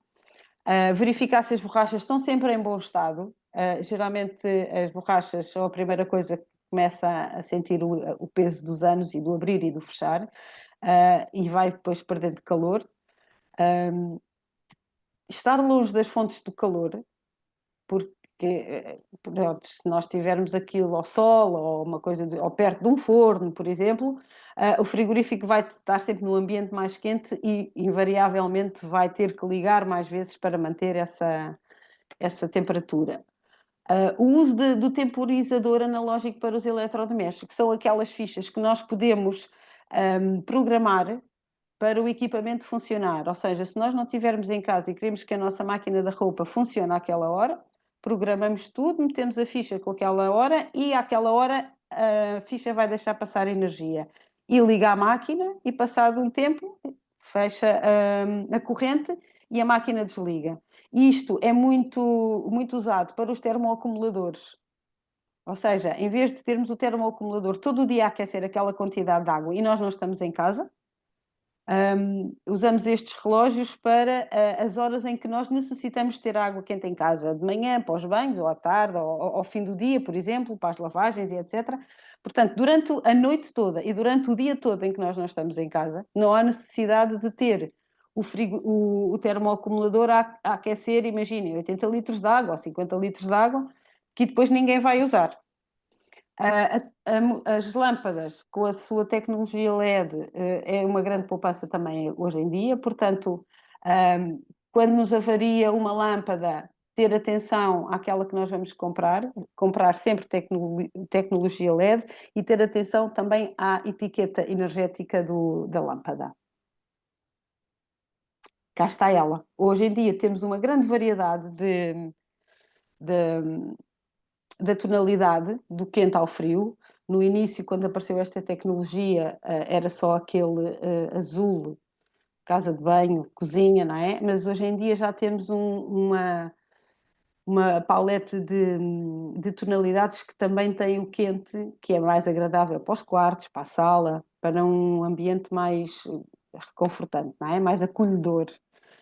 Verificar se as borrachas estão sempre em bom estado. Geralmente as borrachas são a primeira coisa que começa a sentir o peso dos anos e do abrir e do fechar, e vai depois perdendo calor. Estar longe das fontes do calor, porque pronto, se nós tivermos aquilo ao sol ou uma coisa ou perto de um forno, por exemplo, o frigorífico vai estar sempre num ambiente mais quente e invariavelmente vai ter que ligar mais vezes para manter essa temperatura. O uso do temporizador analógico para os eletrodomésticos são aquelas fichas que nós podemos programar para o equipamento funcionar. Ou seja, se nós não estivermos em casa e queremos que a nossa máquina da roupa funcione àquela hora, programamos tudo, metemos a ficha com aquela hora e àquela hora a ficha vai deixar passar energia. E liga a máquina e passado um tempo fecha a corrente e a máquina desliga. Isto é muito, muito usado para os termoacumuladores. Ou seja, em vez de termos o termoacumulador todo o dia a aquecer aquela quantidade de água e nós não estamos em casa, Usamos estes relógios para as horas em que nós necessitamos ter água quente em casa, de manhã para os banhos, ou à tarde, ou ao fim do dia, por exemplo, para as lavagens e etc. Portanto, durante a noite toda e durante o dia todo em que nós não estamos em casa, não há necessidade de ter o termoacumulador a aquecer, imaginem, 80 litros de água ou 50 litros de água, que depois ninguém vai usar. As lâmpadas com a sua tecnologia LED é uma grande poupança também hoje em dia, portanto, quando nos avaria uma lâmpada, ter atenção àquela que nós vamos comprar sempre tecnologia LED e ter atenção também à etiqueta energética da lâmpada. Cá está ela. Hoje em dia temos uma grande variedade da tonalidade, do quente ao frio. No início, quando apareceu esta tecnologia, era só aquele azul, casa de banho, cozinha, não é? Mas hoje em dia já temos uma palete de tonalidades que também tem o quente, que é mais agradável para os quartos, para a sala, para um ambiente mais reconfortante, não é? Mais acolhedor.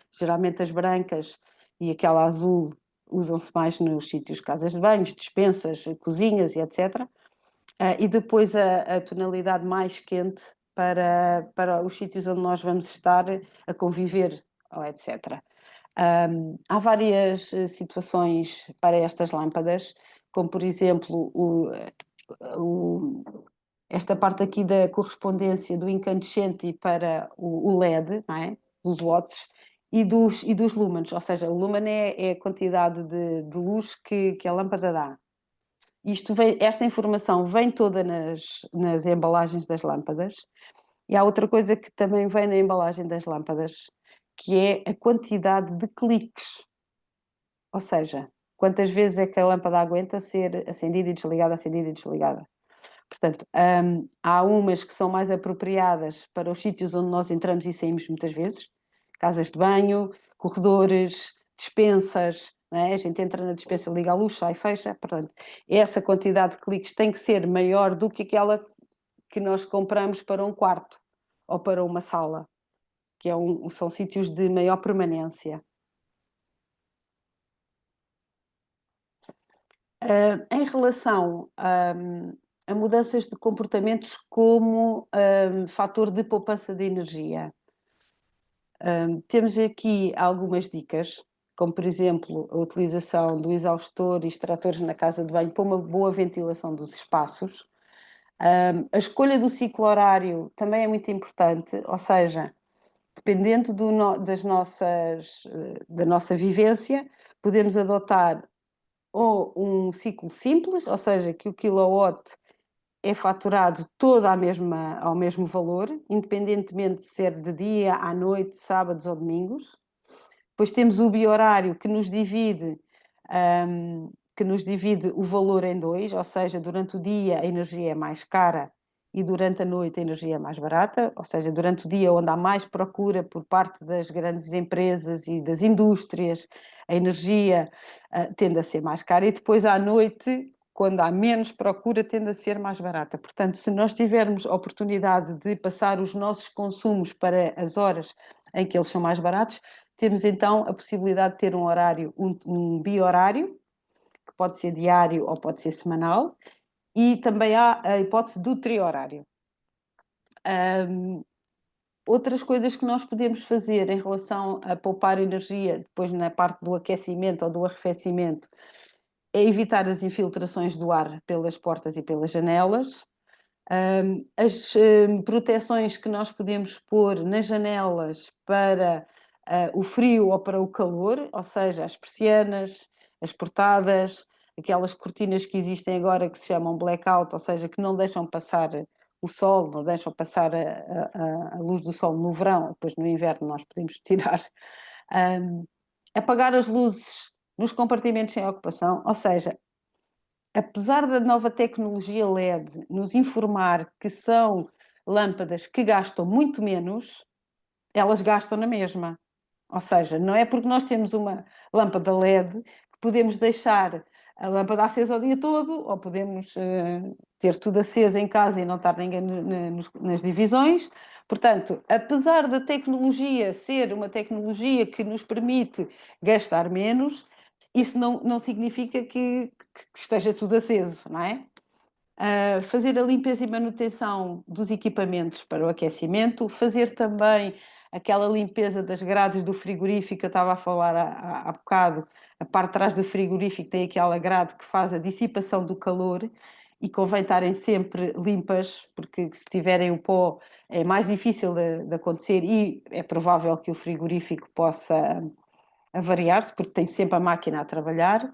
Geralmente as brancas e aquela azul usam-se mais nos sítios, casas de banhos, despensas, cozinhas e etc. E depois a tonalidade mais quente para os sítios onde nós vamos estar a conviver, ou etc. Há várias situações para estas lâmpadas, como por exemplo esta parte aqui da correspondência do incandescente para o LED, não é? Dos watts, e dos lúmenes, ou seja, o lumen é a quantidade de luz que a lâmpada dá. Esta informação vem toda nas embalagens das lâmpadas, e há outra coisa que também vem na embalagem das lâmpadas, que é a quantidade de cliques, ou seja, quantas vezes é que a lâmpada aguenta ser acendida e desligada, acendida e desligada. Portanto, há umas que são mais apropriadas para os sítios onde nós entramos e saímos muitas vezes, casas de banho, corredores, despensas, não é? A gente entra na despensa, liga a luz, sai, fecha. Portanto, essa quantidade de cliques tem que ser maior do que aquela que nós compramos para um quarto ou para uma sala, que são sítios de maior permanência. Em relação a mudanças de comportamentos como fator de poupança de energia, temos aqui algumas dicas, como por exemplo a utilização do exaustor e extratores na casa de banho para uma boa ventilação dos espaços. A escolha do ciclo horário também é muito importante, ou seja, dependendo da nossa vivência, podemos adotar ou um ciclo simples, ou seja, que o quilowatt é faturado todo ao mesmo valor, independentemente de ser de dia, à noite, sábados ou domingos. Depois temos o biorário que nos divide o valor em dois, ou seja, durante o dia a energia é mais cara e durante a noite a energia é mais barata, ou seja, durante o dia onde há mais procura por parte das grandes empresas e das indústrias, a energia tende a ser mais cara e depois à noite, quando há menos procura, tende a ser mais barata. Portanto, se nós tivermos a oportunidade de passar os nossos consumos para as horas em que eles são mais baratos, temos então a possibilidade de ter um horário, um biorário, que pode ser diário ou pode ser semanal, e também há a hipótese do triorário. Outras coisas que nós podemos fazer em relação a poupar energia, depois na parte do aquecimento ou do arrefecimento, é evitar as infiltrações do ar pelas portas e pelas janelas. As proteções que nós podemos pôr nas janelas para o frio ou para o calor, ou seja, as persianas, as portadas, aquelas cortinas que existem agora que se chamam blackout, ou seja, que não deixam passar o sol, não deixam passar a luz do sol no verão, depois no inverno nós podemos tirar. Apagar as luzes nos compartimentos sem ocupação, ou seja, apesar da nova tecnologia LED nos informar que são lâmpadas que gastam muito menos, elas gastam na mesma. Ou seja, não é porque nós temos uma lâmpada LED que podemos deixar a lâmpada acesa o dia todo, ou podemos ter tudo aceso em casa e não estar ninguém nas divisões, Portanto, apesar da tecnologia ser uma tecnologia que nos permite gastar menos, isso não significa que esteja tudo aceso, não é? Fazer a limpeza e manutenção dos equipamentos para o aquecimento, fazer também aquela limpeza das grades do frigorífico, eu estava a falar há bocado, a parte de trás do frigorífico tem aquela grade que faz a dissipação do calor e convém estarem sempre limpas, porque se tiverem o pó é mais difícil de acontecer e é provável que o frigorífico possa avariar-se, porque tem sempre a máquina a trabalhar.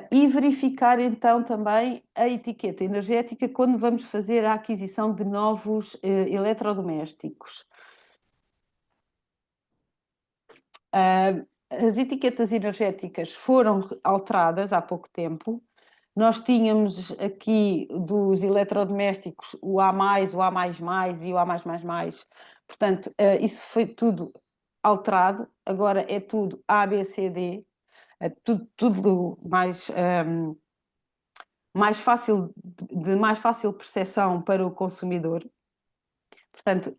E verificar então também a etiqueta energética quando vamos fazer a aquisição de novos eletrodomésticos. As etiquetas energéticas foram alteradas há pouco tempo. Nós tínhamos aqui dos eletrodomésticos o A+, o A++ e o A+++. Portanto, isso foi tudo alterado. Agora é tudo A, B, C, D. Tudo mais fácil, de mais fácil percepção para o consumidor. Portanto,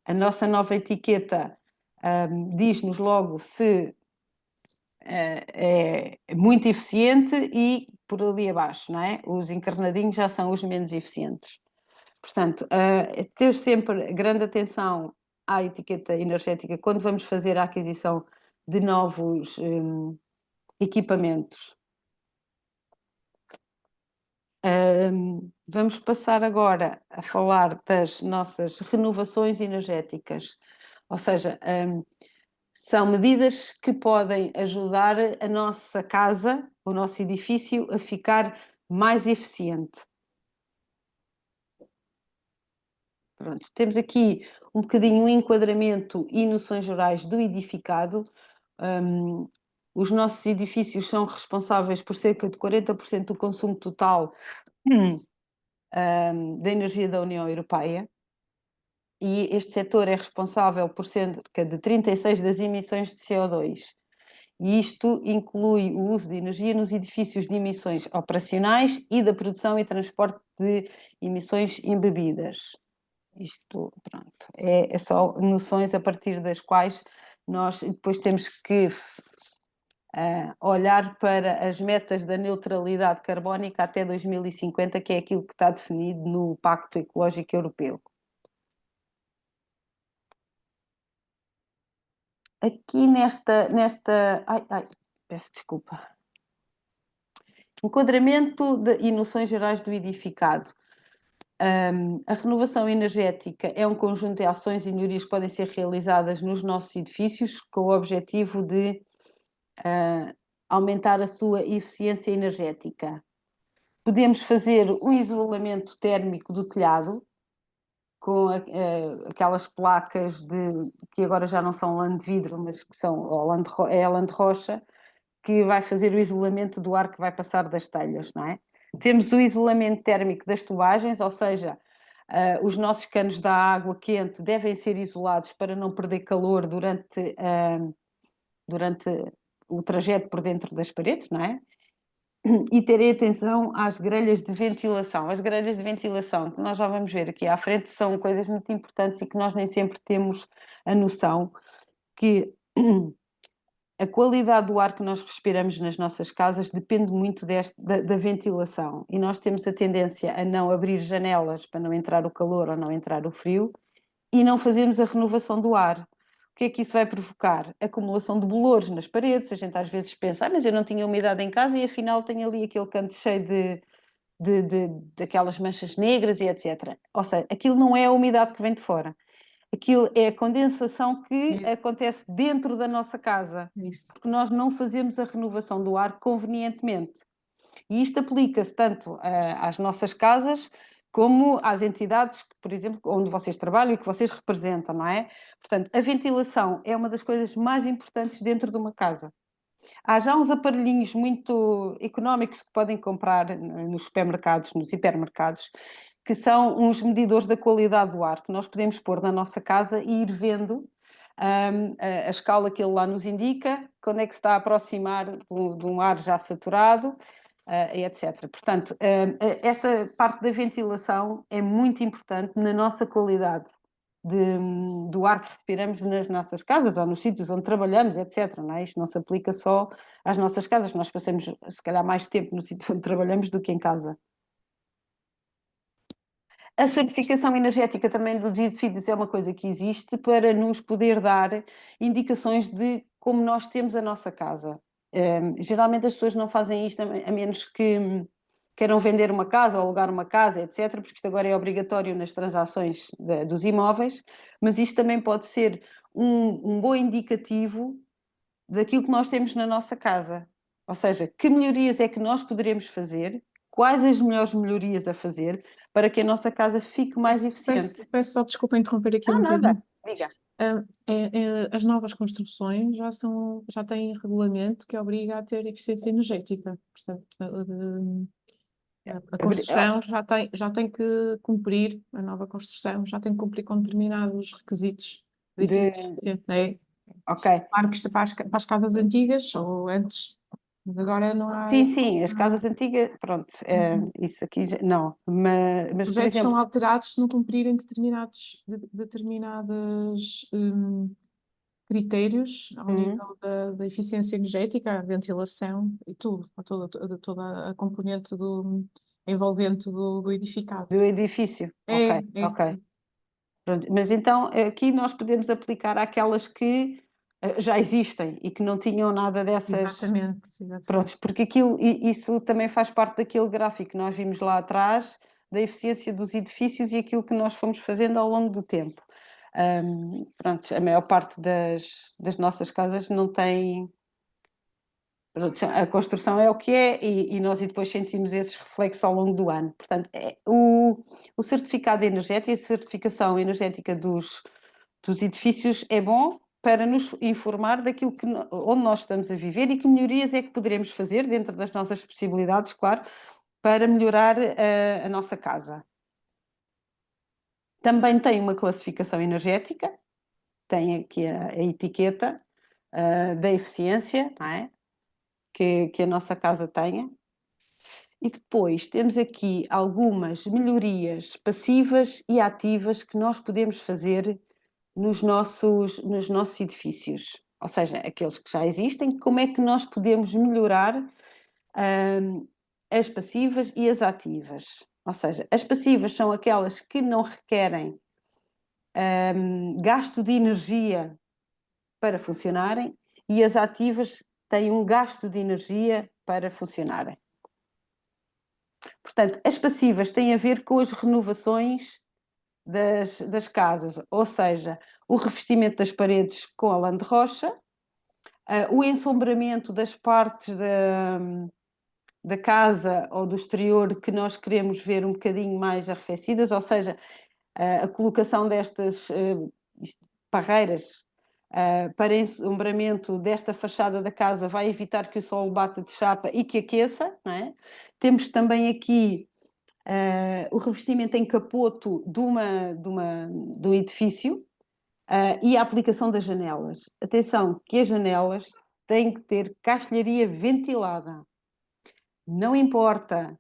a nossa nova etiqueta diz-nos logo se é muito eficiente e por ali abaixo, não é? Os encarnadinhos já são os menos eficientes. Portanto, ter sempre grande atenção à etiqueta energética quando vamos fazer a aquisição de novos equipamentos. Vamos passar agora a falar das nossas renovações energéticas, ou seja, são medidas que podem ajudar a nossa casa, o nosso edifício, a ficar mais eficiente. Pronto, temos aqui um bocadinho o enquadramento e noções gerais do edificado. Os nossos edifícios são responsáveis por cerca de 40% do consumo total da energia da União Europeia, e este setor é responsável por cerca de 36% das emissões de CO2. E isto inclui o uso de energia nos edifícios de emissões operacionais e da produção e transporte de emissões embebidas. Isto, pronto, é só noções a partir das quais nós depois temos que olhar para as metas da neutralidade carbónica até 2050, que é aquilo que está definido no Pacto Ecológico Europeu. Aqui peço desculpa. Enquadramento e noções gerais do edificado. A renovação energética é um conjunto de ações e melhorias que podem ser realizadas nos nossos edifícios com o objetivo de aumentar a sua eficiência energética. Podemos fazer o isolamento térmico do telhado com aquelas placas que agora já não são lã de vidro, mas que são lã de rocha, que vai fazer o isolamento do ar que vai passar das telhas, não é? Temos o isolamento térmico das tubagens, ou seja, os nossos canos da água quente devem ser isolados para não perder calor durante o trajeto por dentro das paredes, não é? E terem atenção às grelhas de ventilação. As grelhas de ventilação, que nós já vamos ver aqui à frente, são coisas muito importantes e que nós nem sempre temos a noção que a qualidade do ar que nós respiramos nas nossas casas depende muito da ventilação. E nós temos a tendência a não abrir janelas para não entrar o calor ou não entrar o frio e não fazemos a renovação do ar. O que é que isso vai provocar? Acumulação de bolores nas paredes. A gente às vezes pensa, mas eu não tinha umidade em casa e afinal tenho ali aquele canto cheio daquelas manchas negras e etc. Ou seja, aquilo não é a umidade que vem de fora. Aquilo é a condensação que acontece dentro da nossa casa. Porque nós não fazemos a renovação do ar convenientemente. E isto aplica-se tanto às nossas casas como às entidades, por exemplo, onde vocês trabalham e que vocês representam, não é? Portanto, a ventilação é uma das coisas mais importantes dentro de uma casa. Há já uns aparelhinhos muito económicos que podem comprar nos supermercados, nos hipermercados, que são uns medidores da qualidade do ar, que nós podemos pôr na nossa casa e ir vendo a escala que ele lá nos indica, quando é que se está a aproximar de um ar já saturado, etc. Portanto, esta parte da ventilação é muito importante na nossa qualidade do ar que respiramos nas nossas casas ou nos sítios onde trabalhamos, etc. Não é? Isto não se aplica só às nossas casas, nós passamos se calhar mais tempo no sítio onde trabalhamos do que em casa. A certificação energética também dos edifícios é uma coisa que existe para nos poder dar indicações de como nós temos a nossa casa. Geralmente as pessoas não fazem isto a menos que queiram vender uma casa ou alugar uma casa, etc., porque isto agora é obrigatório nas transações dos imóveis, mas isto também pode ser um bom indicativo daquilo que nós temos na nossa casa. Ou seja, que melhorias é que nós poderemos fazer, quais as melhores melhorias a fazer para que a nossa casa fique mais eficiente. Peço só desculpa interromper aqui um Nada, bocadinho. diga. As novas construções já têm regulamento que obriga a ter eficiência energética. Portanto, a construção já tem que cumprir, a nova construção já tem que cumprir com determinados requisitos de eficiência, né? Ok. Claro que isto é para as casas antigas ou antes, mas agora não há. Sim, as casas antigas, pronto, isso aqui não, mas por Projetos exemplo, são alterados se não cumprirem determinados critérios ao nível da eficiência energética, a ventilação e tudo, toda a componente envolvente do edificado. do edifício, ok. Pronto, mas então aqui nós podemos aplicar àquelas que já existem e que não tinham nada dessas. Exatamente. Pronto, porque isso também faz parte daquele gráfico que nós vimos lá atrás, da eficiência dos edifícios e aquilo que nós fomos fazendo ao longo do tempo. Pronto, a maior parte das nossas casas não tem. Pronto, a construção é o que é e nós depois sentimos esses reflexos ao longo do ano. Portanto, o certificado energético e a certificação energética dos edifícios é bom para nos informar daquilo onde nós estamos a viver e que melhorias é que poderemos fazer, dentro das nossas possibilidades, claro, para melhorar a nossa casa. Também tem uma classificação energética, tem aqui a etiqueta da eficiência, não é? Que a nossa casa tenha. E depois temos aqui algumas melhorias passivas e ativas que nós podemos fazer nos nossos edifícios. Ou seja, aqueles que já existem, como é que nós podemos melhorar as passivas e as ativas. Ou seja, as passivas são aquelas que não requerem gasto de energia para funcionarem e as ativas têm um gasto de energia para funcionarem. Portanto, as passivas têm a ver com as renovações das casas, ou seja, o revestimento das paredes com a lã de rocha, o ensombramento das partes da casa ou do exterior que nós queremos ver um bocadinho mais arrefecidas, ou seja, a colocação destas parreiras para ensombramento desta fachada da casa vai evitar que o sol bata de chapa e que aqueça, não é? Temos também aqui o revestimento em capoto do edifício e a aplicação das janelas. Atenção, que as janelas têm que ter castelharia ventilada. Não importa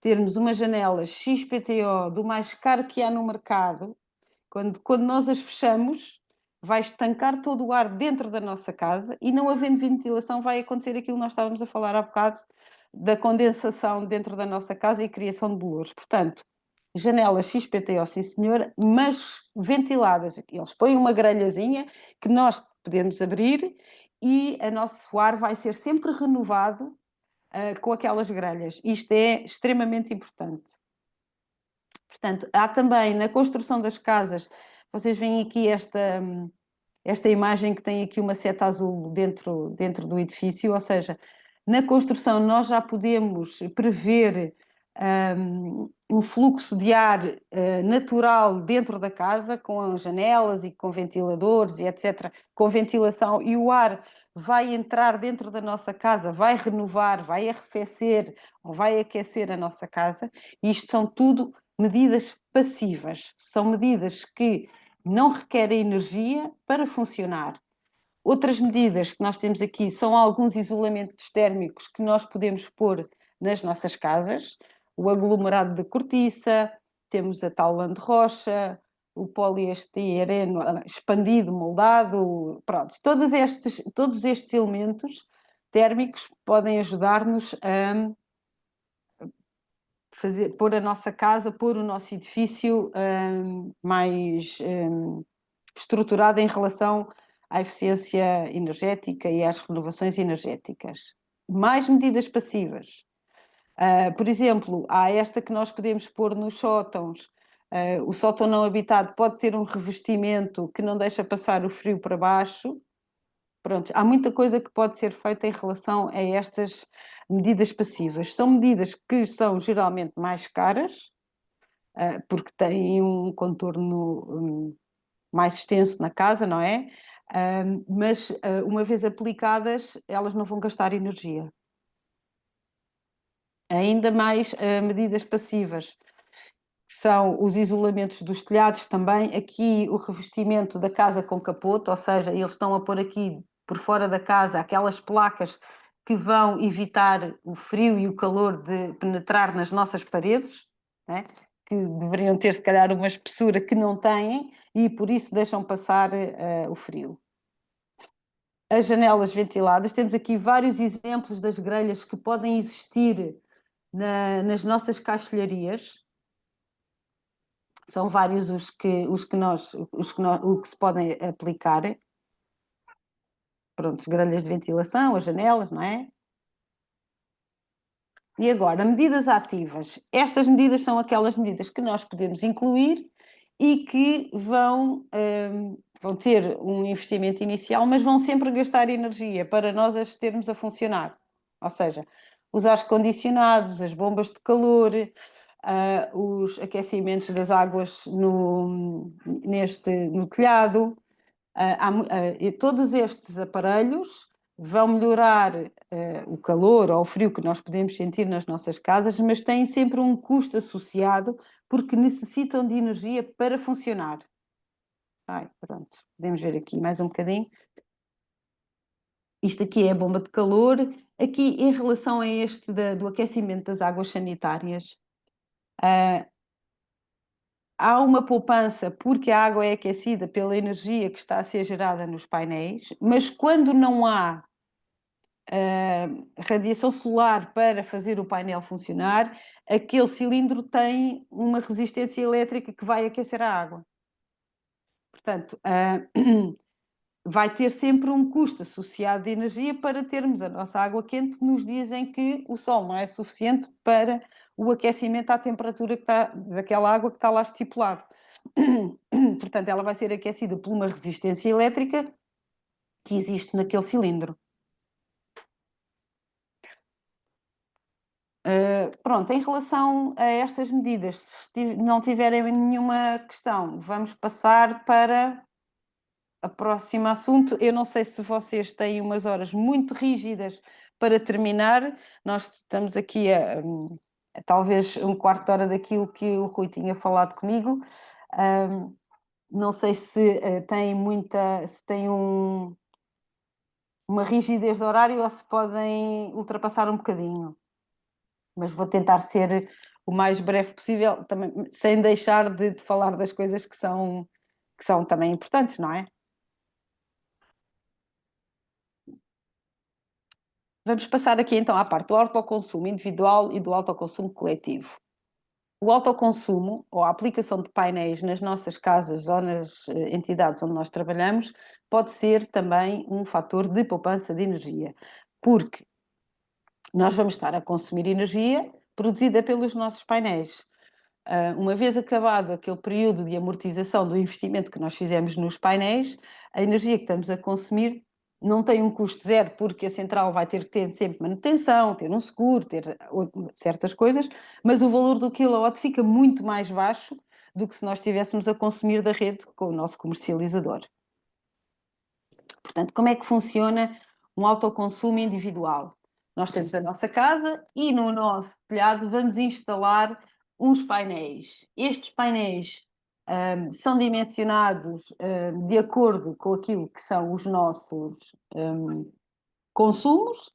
termos uma janela XPTO do mais caro que há no mercado, quando nós as fechamos, vai estancar todo o ar dentro da nossa casa e não havendo ventilação vai acontecer aquilo que nós estávamos a falar há bocado, da condensação dentro da nossa casa e criação de bolores. Portanto, janelas XPTO, sim senhor, mas ventiladas. Eles põem uma grelhazinha que nós podemos abrir e o nosso ar vai ser sempre renovado com aquelas grelhas. Isto é extremamente importante. Portanto, há também na construção das casas, vocês veem aqui esta imagem que tem aqui uma seta azul dentro do edifício, ou seja, na construção nós já podemos prever um fluxo de ar natural dentro da casa, com janelas e com ventiladores e etc., com ventilação, e o ar vai entrar dentro da nossa casa, vai renovar, vai arrefecer ou vai aquecer a nossa casa. Isto são tudo medidas passivas, são medidas que não requerem energia para funcionar. Outras medidas que nós temos aqui são alguns isolamentos térmicos que nós podemos pôr nas nossas casas, o aglomerado de cortiça, temos a tal lã de rocha, o poliestireno expandido, moldado, pronto. Todos estes elementos térmicos podem ajudar-nos a pôr a nossa casa, pôr o nosso edifício mais estruturado em relação à eficiência energética e às renovações energéticas. Mais medidas passivas. Por exemplo, há esta que nós podemos pôr nos sótãos. O sótão não habitado pode ter um revestimento que não deixa passar o frio para baixo. Pronto, há muita coisa que pode ser feita em relação a estas medidas passivas. São medidas que são geralmente mais caras, porque têm um contorno mais extenso na casa, não é? Mas uma vez aplicadas, elas não vão gastar energia. Ainda mais medidas passivas, são os isolamentos dos telhados também, aqui o revestimento da casa com capote, ou seja, eles estão a pôr aqui por fora da casa aquelas placas que vão evitar o frio e o calor de penetrar nas nossas paredes, né? Que deveriam ter se calhar uma espessura que não têm e por isso deixam passar o frio. As janelas ventiladas, temos aqui vários exemplos das grelhas que podem existir nas nossas caixilharias. São vários o que se podem aplicar. Pronto, as grelhas de ventilação, as janelas, não é? E agora, medidas ativas. Estas medidas são aquelas medidas que nós podemos incluir e que vão ter um investimento inicial, mas vão sempre gastar energia para nós as termos a funcionar. Ou seja, os ar-condicionados, as bombas de calor, os aquecimentos das águas no telhado. Todos estes aparelhos vão melhorar o calor ou o frio que nós podemos sentir nas nossas casas, mas têm sempre um custo associado porque necessitam de energia para funcionar. Pronto, podemos ver aqui mais um bocadinho. Isto aqui é a bomba de calor. Aqui, em relação a este do aquecimento das águas sanitárias, há uma poupança porque a água é aquecida pela energia que está a ser gerada nos painéis, mas quando não há radiação solar para fazer o painel funcionar, aquele cilindro tem uma resistência elétrica que vai aquecer a água. Portanto, vai ter sempre um custo associado de energia para termos a nossa água quente nos dias em que o sol não é suficiente para o aquecimento à temperatura daquela água que está lá estipulado. Portanto, ela vai ser aquecida por uma resistência elétrica que existe naquele cilindro. Pronto, em relação a estas medidas, se não tiverem nenhuma questão, vamos passar para o próximo assunto. Eu não sei se vocês têm umas horas muito rígidas para terminar. Nós estamos aqui a talvez um quarto de hora daquilo que o Rui tinha falado comigo. Não sei se têm uma rigidez de horário ou se podem ultrapassar um bocadinho. Mas vou tentar ser o mais breve possível, também, sem deixar de falar das coisas que são também importantes, não é? Vamos passar aqui então à parte do autoconsumo individual e do autoconsumo coletivo. O autoconsumo, ou a aplicação de painéis nas nossas casas ou nas entidades onde nós trabalhamos, pode ser também um fator de poupança de energia, porque nós vamos estar a consumir energia produzida pelos nossos painéis. Uma vez acabado aquele período de amortização do investimento que nós fizemos nos painéis, a energia que estamos a consumir não tem um custo zero, porque a central vai ter que ter sempre manutenção, ter um seguro, ter certas coisas, mas o valor do quilowatt fica muito mais baixo do que se nós estivéssemos a consumir da rede com o nosso comercializador. Portanto, como é que funciona um autoconsumo individual? Nós temos a nossa casa e no nosso telhado vamos instalar uns painéis. Estes painéis são dimensionados de acordo com aquilo que são os nossos consumos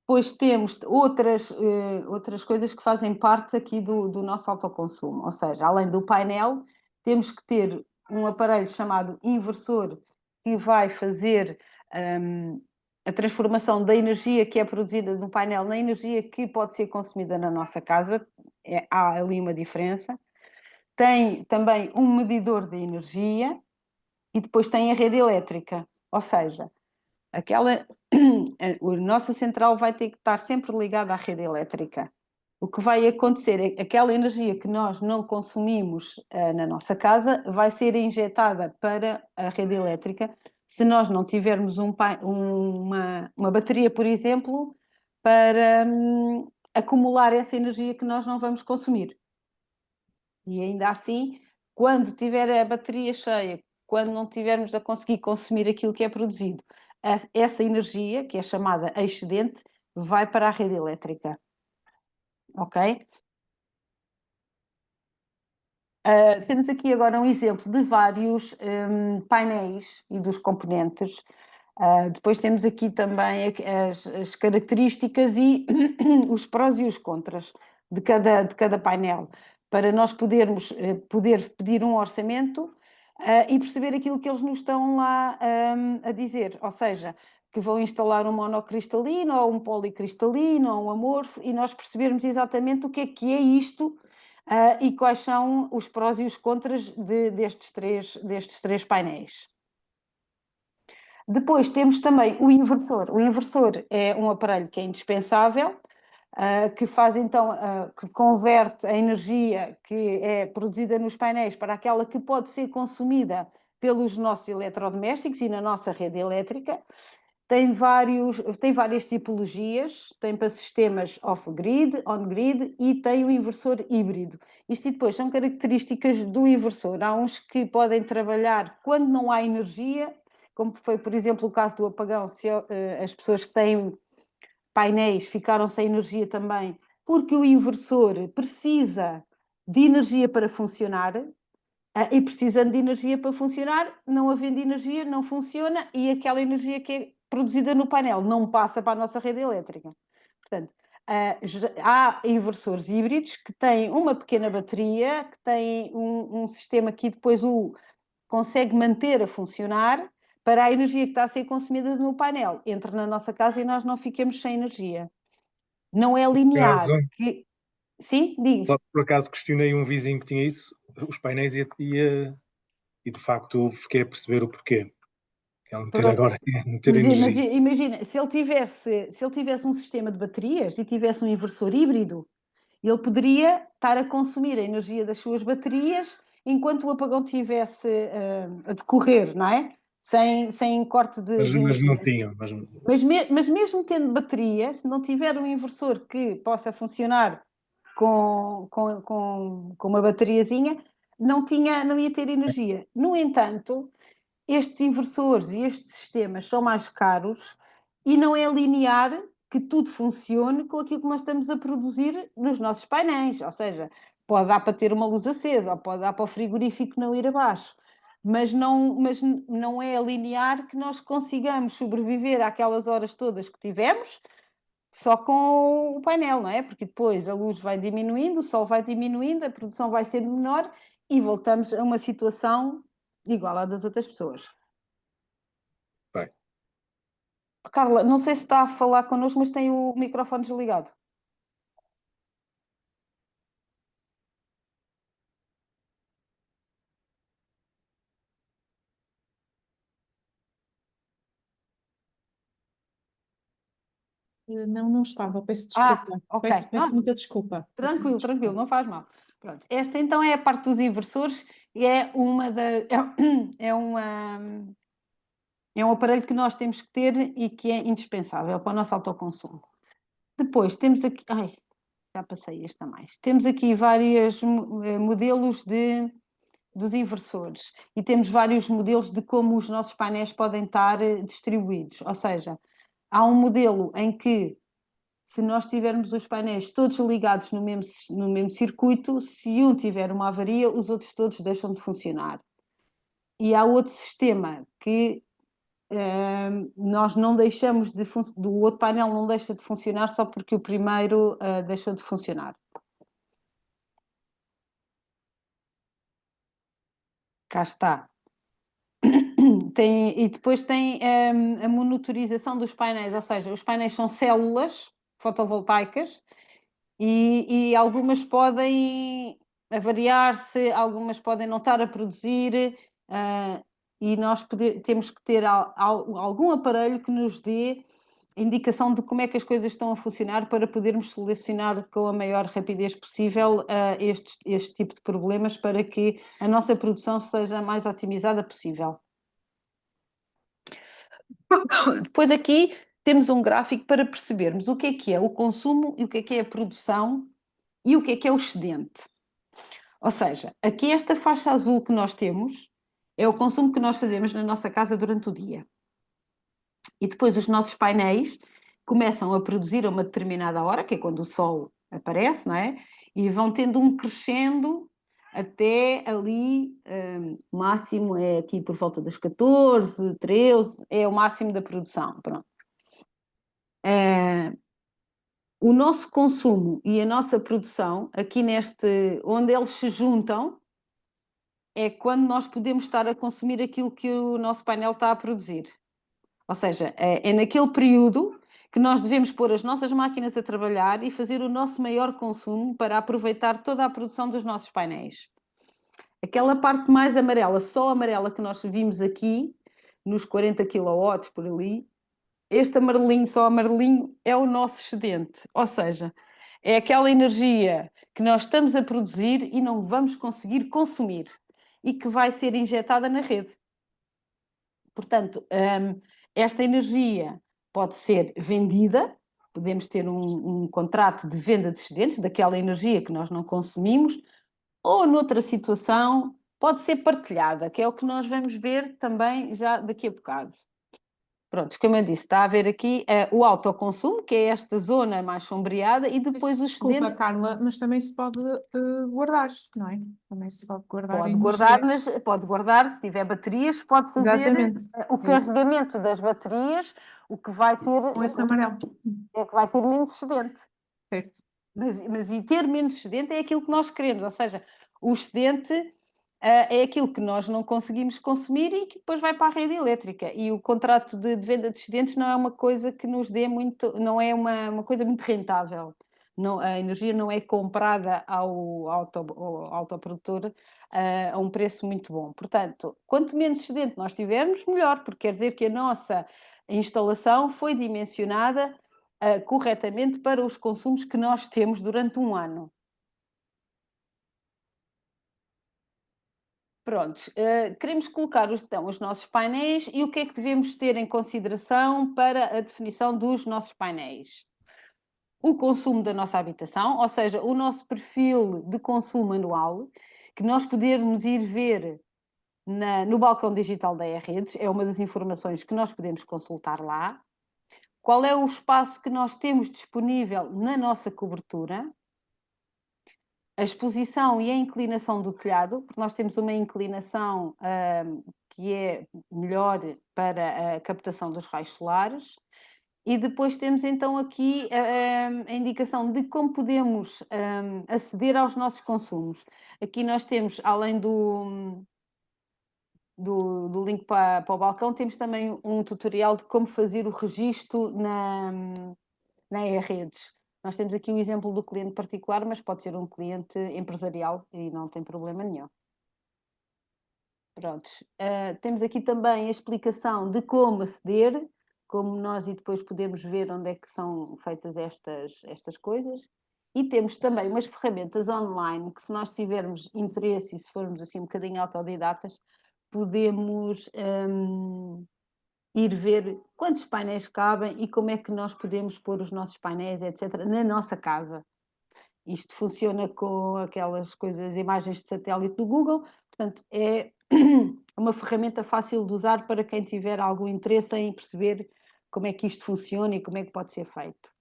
Depois temos outras coisas que fazem parte aqui do nosso autoconsumo, ou seja, além do painel, temos que ter um aparelho chamado inversor que vai fazer a transformação da energia que é produzida no painel na energia que pode ser consumida na nossa casa. Há ali uma diferença. Tem também um medidor de energia e depois tem a rede elétrica, ou seja, a nossa central vai ter que estar sempre ligada à rede elétrica. O que vai acontecer é que aquela energia que nós não consumimos na nossa casa vai ser injetada para a rede elétrica se nós não tivermos uma bateria, por exemplo, para acumular essa energia que nós não vamos consumir. E ainda assim, quando tiver a bateria cheia, quando não tivermos a conseguir consumir aquilo que é produzido, essa energia, que é chamada excedente, vai para a rede elétrica. Ok? Temos aqui agora um exemplo de vários painéis e dos componentes. Depois temos aqui também as características e os prós e os contras de cada painel, para nós poder pedir um orçamento e perceber aquilo que eles nos estão lá a dizer, ou seja, que vão instalar um monocristalino ou um policristalino ou um amorfo e nós percebermos exatamente o que é isto e quais são os prós e os contras destes três painéis. Depois temos também o inversor. O inversor é um aparelho que é indispensável, que faz então, que converte a energia que é produzida nos painéis para aquela que pode ser consumida pelos nossos eletrodomésticos e na nossa rede elétrica. Tem várias tipologias, tem para sistemas off-grid, on-grid e tem o inversor híbrido. Isto depois são características do inversor. Há uns que podem trabalhar quando não há energia, como foi, por exemplo, o caso do apagão, se as pessoas que têm painéis ficaram sem energia também, porque o inversor precisa de energia para funcionar, e precisando de energia para funcionar, não havendo energia, não funciona, e aquela energia que é produzida no painel não passa para a nossa rede elétrica. Portanto, há inversores híbridos que têm uma pequena bateria, que têm um sistema que depois consegue manter a funcionar para a energia que está a ser consumida no painel entre na nossa casa e nós não fiquemos sem energia. Não é linear. Sim, diz. Por acaso questionei um vizinho que tinha isso, os painéis, e de facto fiquei a perceber o porquê. Ele meter agora meter energia. Mas imagina, se ele tivesse um sistema de baterias e tivesse um inversor híbrido, ele poderia estar a consumir a energia das suas baterias enquanto o apagão estivesse a decorrer, não é? Sem corte de energia. Mas não tinham. Mas mesmo tendo bateria, se não tiver um inversor que possa funcionar com uma bateriazinha, não ia ter energia. No entanto, estes inversores e estes sistemas são mais caros e não é linear que tudo funcione com aquilo que nós estamos a produzir nos nossos painéis. Ou seja, pode dar para ter uma luz acesa, ou pode dar para o frigorífico não ir abaixo. Mas não é linear que nós consigamos sobreviver àquelas horas todas que tivemos só com o painel, não é? Porque depois a luz vai diminuindo, o sol vai diminuindo, a produção vai sendo menor e voltamos a uma situação igual à das outras pessoas. Bem. Carla, não sei se está a falar connosco, mas tem o microfone desligado. Não estava, peço desculpa. Ok. Peço muita desculpa. Tranquilo, não faz mal. Pronto. Esta então é a parte dos inversores e é um aparelho que nós temos que ter e que é indispensável para o nosso autoconsumo. Depois temos aqui... já passei este a mais. Temos aqui vários modelos dos inversores e temos vários modelos de como os nossos painéis podem estar distribuídos. Ou seja, há um modelo em que, se nós tivermos os painéis todos ligados no mesmo circuito, se um tiver uma avaria, os outros todos deixam de funcionar. E há outro sistema que nós não deixamos do outro painel não deixa de funcionar só porque o primeiro deixou de funcionar. Cá está. E depois tem a monitorização dos painéis, ou seja, os painéis são células fotovoltaicas e algumas podem avariar-se, algumas podem não estar a produzir, e nós temos que ter algum aparelho que nos dê indicação de como é que as coisas estão a funcionar para podermos solucionar com a maior rapidez possível este tipo de problemas para que a nossa produção seja a mais otimizada possível. Depois aqui temos um gráfico para percebermos o que é o consumo e o que é a produção e o que é o excedente. Ou seja, aqui esta faixa azul que nós temos é o consumo que nós fazemos na nossa casa durante o dia. E depois os nossos painéis começam a produzir a uma determinada hora, que é quando o sol aparece, não é? E vão tendo um crescendo até ali, o máximo é aqui por volta das 14, 13, é o máximo da produção. Pronto. O nosso consumo e a nossa produção, aqui onde eles se juntam, é quando nós podemos estar a consumir aquilo que o nosso painel está a produzir. Ou seja, é naquele período que nós devemos pôr as nossas máquinas a trabalhar e fazer o nosso maior consumo para aproveitar toda a produção dos nossos painéis. Aquela parte mais amarela, só amarela que nós vimos aqui, nos 40 kW por ali, este amarelinho, só amarelinho, é o nosso excedente. Ou seja, é aquela energia que nós estamos a produzir e não vamos conseguir consumir e que vai ser injetada na rede. Portanto, esta energia pode ser vendida, podemos ter um contrato de venda de excedentes, daquela energia que nós não consumimos, ou noutra situação pode ser partilhada, que é o que nós vamos ver também já daqui a bocado. Pronto, como eu disse, está a ver aqui o autoconsumo, que é esta zona mais sombreada, e depois o excedente... Desculpa, Carla, mas também se pode guardar, não é? Também se pode guardar Pode guardar, se tiver baterias, pode fazer Exatamente. o carregamento das baterias, o que vai ter... Com esse amarelo. É que vai ter menos excedente. Certo. Mas e ter menos excedente é aquilo que nós queremos, ou seja, o excedente é aquilo que nós não conseguimos consumir e que depois vai para a rede elétrica. E o contrato de venda de excedentes não é uma coisa que nos dê muito, não é uma coisa muito rentável. Não, a energia não é comprada ao autoprodutor a um preço muito bom. Portanto, quanto menos excedente nós tivermos, melhor, porque quer dizer que a nossa instalação foi dimensionada corretamente para os consumos que nós temos durante um ano. Prontos, queremos colocar então os nossos painéis e o que é que devemos ter em consideração para a definição dos nossos painéis? O consumo da nossa habitação, ou seja, o nosso perfil de consumo anual, que nós podemos ir ver no balcão digital da E-Redes, é uma das informações que nós podemos consultar lá. Qual é o espaço que nós temos disponível na nossa cobertura? A exposição e a inclinação do telhado, porque nós temos uma inclinação que é melhor para a captação dos raios solares. E depois temos então aqui a indicação de como podemos aceder aos nossos consumos. Aqui nós temos, além do link para o balcão, temos também um tutorial de como fazer o registro na E-Redes. Nós temos aqui o exemplo do cliente particular, mas pode ser um cliente empresarial e não tem problema nenhum. Prontos. Temos aqui também a explicação de como aceder, como nós e depois podemos ver onde é que são feitas estas coisas. E temos também umas ferramentas online que, se nós tivermos interesse e se formos assim um bocadinho autodidatas, podemos ir ver quantos painéis cabem e como é que nós podemos pôr os nossos painéis, etc., na nossa casa. Isto funciona com aquelas coisas, imagens de satélite do Google, portanto, é uma ferramenta fácil de usar para quem tiver algum interesse em perceber como é que isto funciona e como é que pode ser feito.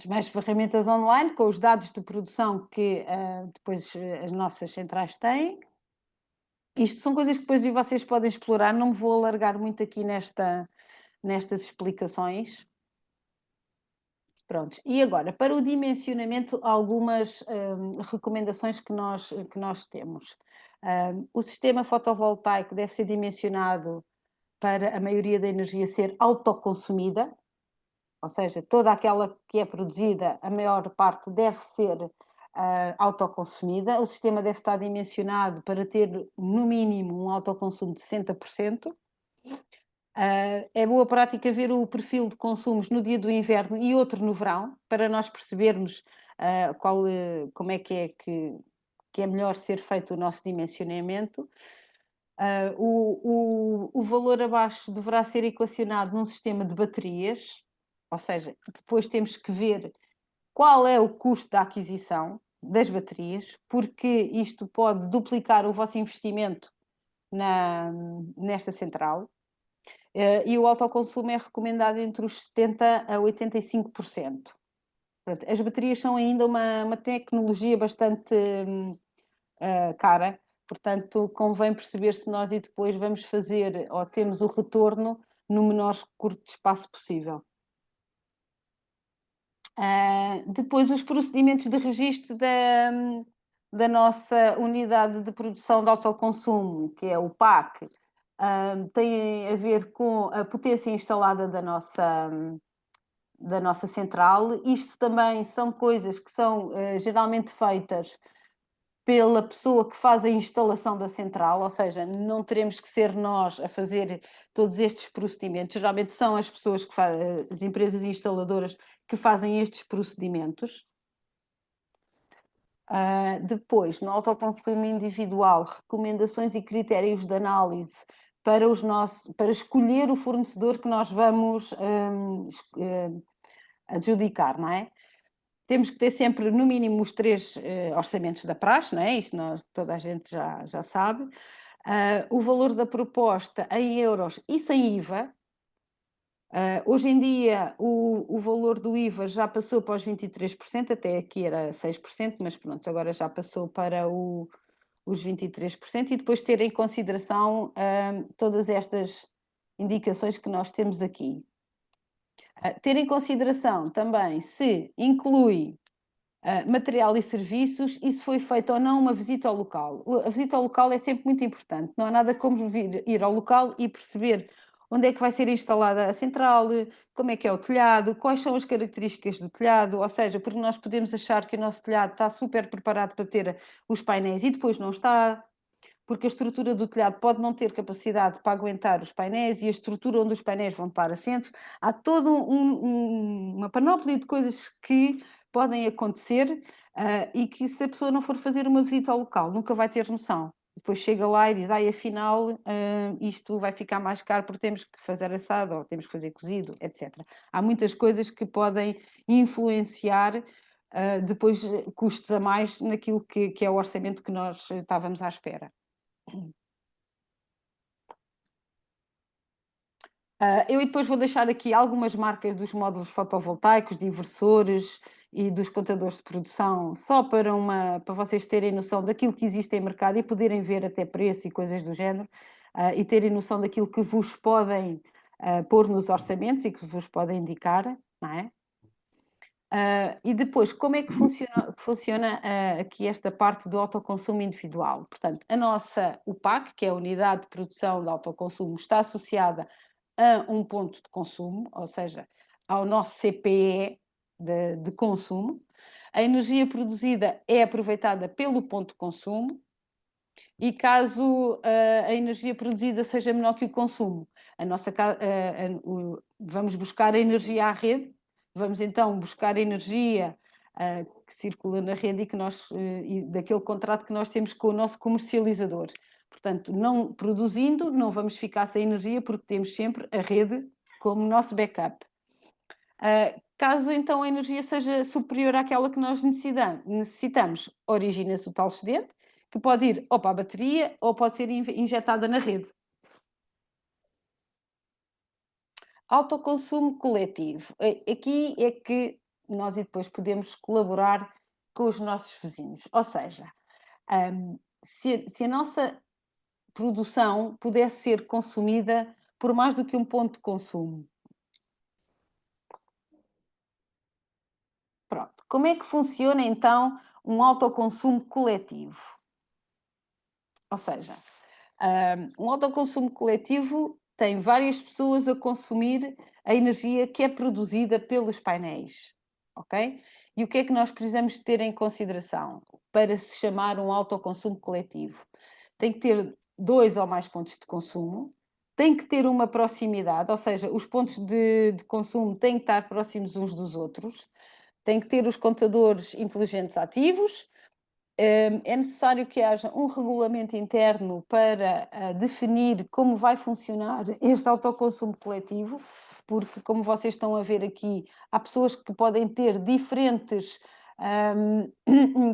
Mais ferramentas online com os dados de produção que depois as nossas centrais têm. Isto são coisas que depois vocês podem explorar, não me vou alargar muito aqui nestas explicações. Prontos. E agora, para o dimensionamento, algumas recomendações que nós temos. O sistema fotovoltaico deve ser dimensionado para a maioria da energia ser autoconsumida, ou seja, toda aquela que é produzida, a maior parte deve ser autoconsumida. O sistema deve estar dimensionado para ter, no mínimo, um autoconsumo de 60%. É boa prática ver o perfil de consumos no dia do inverno e outro no verão, para nós percebermos como é que é melhor ser feito o nosso dimensionamento. O valor abaixo deverá ser equacionado num sistema de baterias, ou seja, depois temos que ver qual é o custo da aquisição das baterias, porque isto pode duplicar o vosso investimento nesta central. E o autoconsumo é recomendado entre os 70% a 85%. Portanto, as baterias são ainda uma tecnologia bastante cara, portanto, convém perceber se nós e depois vamos fazer ou temos o retorno no menor curto espaço possível. Depois, os procedimentos de registro da nossa unidade de produção de autoconsumo, que é o PAC, têm a ver com a potência instalada da nossa central. Isto também são coisas que são geralmente feitas pela pessoa que faz a instalação da central, ou seja, não teremos que ser nós a fazer todos estes procedimentos. Geralmente são as pessoas que fazem, as empresas instaladoras que fazem estes procedimentos. Depois, no autoconsumo individual, recomendações e critérios de análise para escolher o fornecedor que nós vamos adjudicar, não é? Temos que ter sempre, no mínimo, os 3 orçamentos da praxe, não é? Isto toda a gente já sabe. O valor da proposta em euros e sem IVA. Hoje em dia, o valor do IVA já passou para os 23%, até aqui era 6%, mas pronto, agora já passou para os 23%, e depois ter em consideração todas estas indicações que nós temos aqui. Ter em consideração também se inclui material e serviços e se foi feita ou não uma visita ao local. A visita ao local é sempre muito importante, não há nada como ir ao local e perceber onde é que vai ser instalada a central, como é que é o telhado, quais são as características do telhado, ou seja, porque nós podemos achar que o nosso telhado está super preparado para ter os painéis e depois não está, porque a estrutura do telhado pode não ter capacidade para aguentar os painéis e a estrutura onde os painéis vão estar assentes. Há toda uma panóplia de coisas que podem acontecer e que, se a pessoa não for fazer uma visita ao local, nunca vai ter noção. Depois chega lá e diz, afinal, isto vai ficar mais caro porque temos que fazer assado ou temos que fazer cozido, etc. Há muitas coisas que podem influenciar depois custos a mais naquilo que é o orçamento que nós estávamos à espera. Eu depois vou deixar aqui algumas marcas dos módulos fotovoltaicos, de inversores e dos contadores de produção, só para vocês terem noção daquilo que existe em mercado e poderem ver até preço e coisas do género, e terem noção daquilo que vos podem pôr nos orçamentos e que vos podem indicar, não é? E depois, como é que funciona aqui esta parte do autoconsumo individual? Portanto, o PAC, que é a Unidade de Produção de Autoconsumo, está associada a um ponto de consumo, ou seja, ao nosso CPE de consumo. A energia produzida é aproveitada pelo ponto de consumo e caso a energia produzida seja menor que o consumo, vamos buscar a energia à rede. Vamos então buscar a energia que circula na rede e daquele contrato que nós temos com o nosso comercializador. Portanto, não produzindo, não vamos ficar sem energia porque temos sempre a rede como nosso backup. Caso então a energia seja superior àquela que nós necessitamos, origina-se o tal excedente, que pode ir ou para a bateria ou pode ser injetada na rede. Autoconsumo coletivo. Aqui é que nós depois podemos colaborar com os nossos vizinhos. Ou seja, se a nossa produção pudesse ser consumida por mais do que um ponto de consumo. Pronto. Como é que funciona então um autoconsumo coletivo? Ou seja, um autoconsumo coletivo tem várias pessoas a consumir a energia que é produzida pelos painéis, ok? E o que é que nós precisamos ter em consideração para se chamar um autoconsumo coletivo? Tem que ter 2 ou mais pontos de consumo, tem que ter uma proximidade, ou seja, os pontos de consumo têm que estar próximos uns dos outros, tem que ter os contadores inteligentes ativos. É necessário que haja um regulamento interno para definir como vai funcionar este autoconsumo coletivo, porque, como vocês estão a ver aqui, há pessoas que podem ter diferentes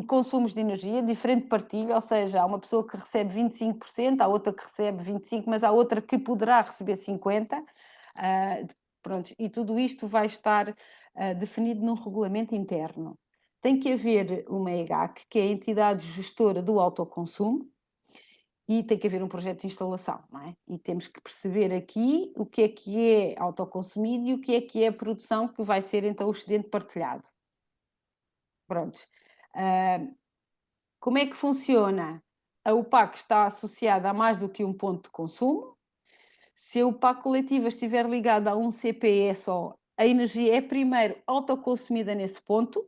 consumos de energia, diferente partilha, ou seja, há uma pessoa que recebe 25%, há outra que recebe 25%, mas há outra que poderá receber 50%. Pronto, e tudo isto vai estar definido num regulamento interno. Tem que haver uma EGAC, que é a entidade gestora do autoconsumo, e tem que haver um projeto de instalação, não é? E temos que perceber aqui o que é autoconsumido e o que é a produção que vai ser então o excedente partilhado. Pronto. Como é que funciona? A UPAC está associada a mais do que um ponto de consumo. Se a UPAC coletiva estiver ligada a um CPE só, a energia é primeiro autoconsumida nesse ponto,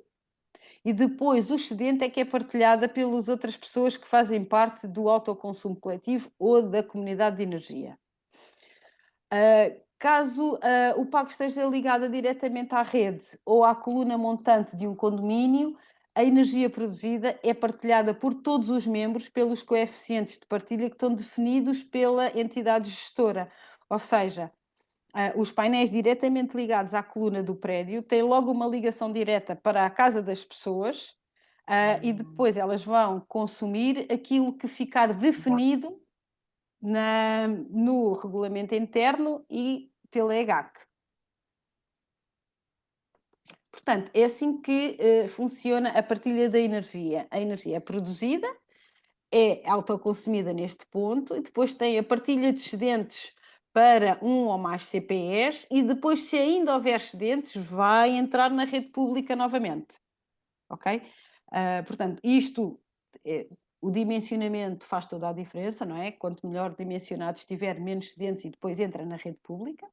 e depois o excedente é que é partilhada pelas outras pessoas que fazem parte do autoconsumo coletivo ou da comunidade de energia. Caso o PAC esteja ligada diretamente à rede ou à coluna montante de um condomínio, a energia produzida é partilhada por todos os membros pelos coeficientes de partilha que estão definidos pela entidade gestora. Ou seja, os painéis diretamente ligados à coluna do prédio têm logo uma ligação direta para a casa das pessoas e depois elas vão consumir aquilo que ficar definido no regulamento interno e pela EGAC. Portanto, é assim que funciona a partilha da energia. A energia é produzida, é autoconsumida neste ponto e depois tem a partilha de excedentes para um ou mais CPEs e depois, se ainda houver excedentes, vai entrar na rede pública novamente. Ok? Portanto, o dimensionamento faz toda a diferença, não é? Quanto melhor dimensionado estiver, menos excedentes e depois entra na rede pública.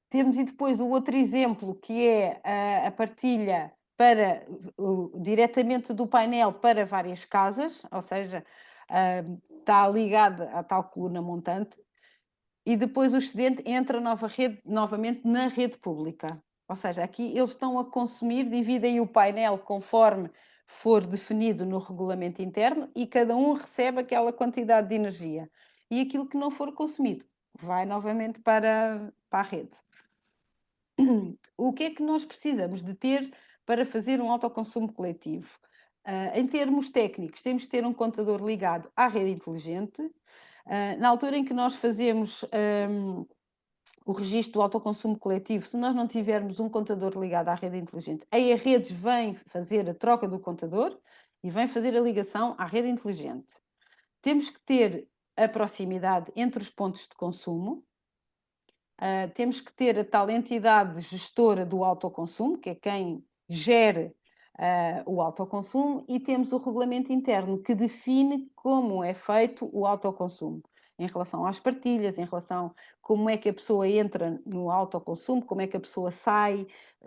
Temos e depois o outro exemplo, que é a partilha diretamente do painel para várias casas, ou seja, está ligada à tal coluna montante, e depois o excedente entra novamente na rede pública. Ou seja, aqui eles estão a consumir, dividem o painel conforme for definido no regulamento interno e cada um recebe aquela quantidade de energia. E aquilo que não for consumido vai novamente para a rede. O que é que nós precisamos de ter para fazer um autoconsumo coletivo? Em termos técnicos, temos de ter um contador ligado à rede inteligente. Na altura em que nós fazemos o registro do autoconsumo coletivo, se nós não tivermos um contador ligado à rede inteligente, a redes vem fazer a troca do contador e vem fazer a ligação à rede inteligente. Temos que ter a proximidade entre os pontos de consumo. Temos que ter a tal entidade gestora do autoconsumo, que é quem gere o autoconsumo, e temos o regulamento interno que define como é feito o autoconsumo, em relação às partilhas, em relação a como é que a pessoa entra no autoconsumo, como é que a pessoa sai,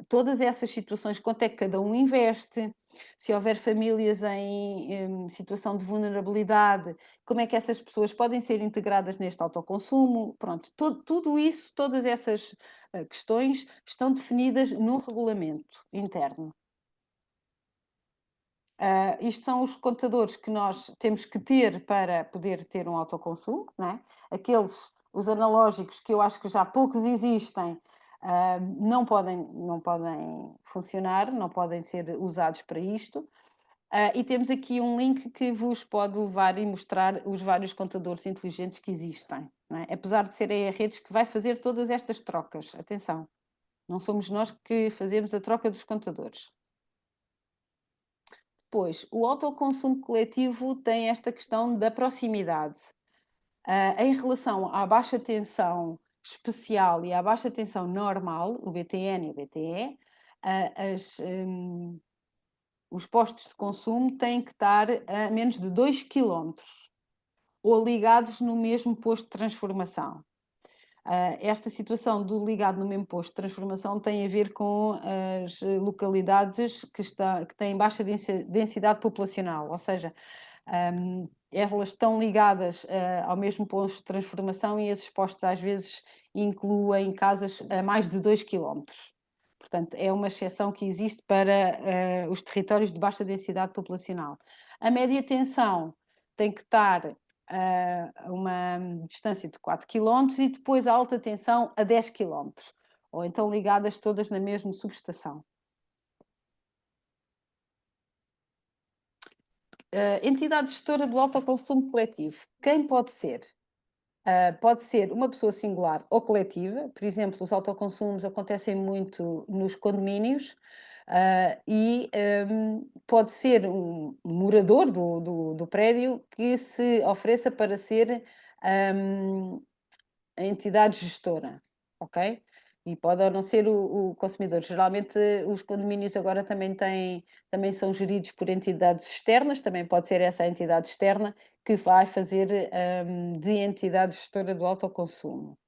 todas essas situações, quanto é que cada um investe, se houver famílias em situação de vulnerabilidade, como é que essas pessoas podem ser integradas neste autoconsumo, pronto, tudo isso, todas essas questões estão definidas no regulamento interno. Isto são os contadores que nós temos que ter para poder ter um autoconsumo, não é? Os analógicos, que eu acho que já poucos existem, não podem funcionar, não podem ser usados para isto. E temos aqui um link que vos pode levar e mostrar os vários contadores inteligentes que existem, não é? Apesar de serem a redes que vai fazer todas estas trocas. Atenção, não somos nós que fazemos a troca dos contadores. Depois, o autoconsumo coletivo tem esta questão da proximidade. Em relação à baixa tensão especial e à baixa tensão normal, o BTN e o BTE, os postos de consumo têm que estar a menos de 2 km ou ligados no mesmo posto de transformação. Esta situação do ligado no mesmo posto de transformação tem a ver com as localidades que têm baixa densidade populacional, ou seja, elas estão ligadas ao mesmo posto de transformação e esses postos às vezes incluem casas a mais de 2 km. Portanto, é uma exceção que existe para os territórios de baixa densidade populacional. A média tensão tem que estar a uma distância de 4 km e depois a alta tensão a 10 km, ou então ligadas todas na mesma subestação. Entidade gestora do autoconsumo coletivo. Quem pode ser? Pode ser uma pessoa singular ou coletiva, por exemplo, os autoconsumos acontecem muito nos condomínios, e pode ser um morador do prédio que se ofereça para ser a entidade gestora, ok? E pode ou não ser o consumidor. Geralmente os condomínios agora também são geridos por entidades externas, também pode ser essa a entidade externa que vai fazer de entidade gestora do autoconsumo.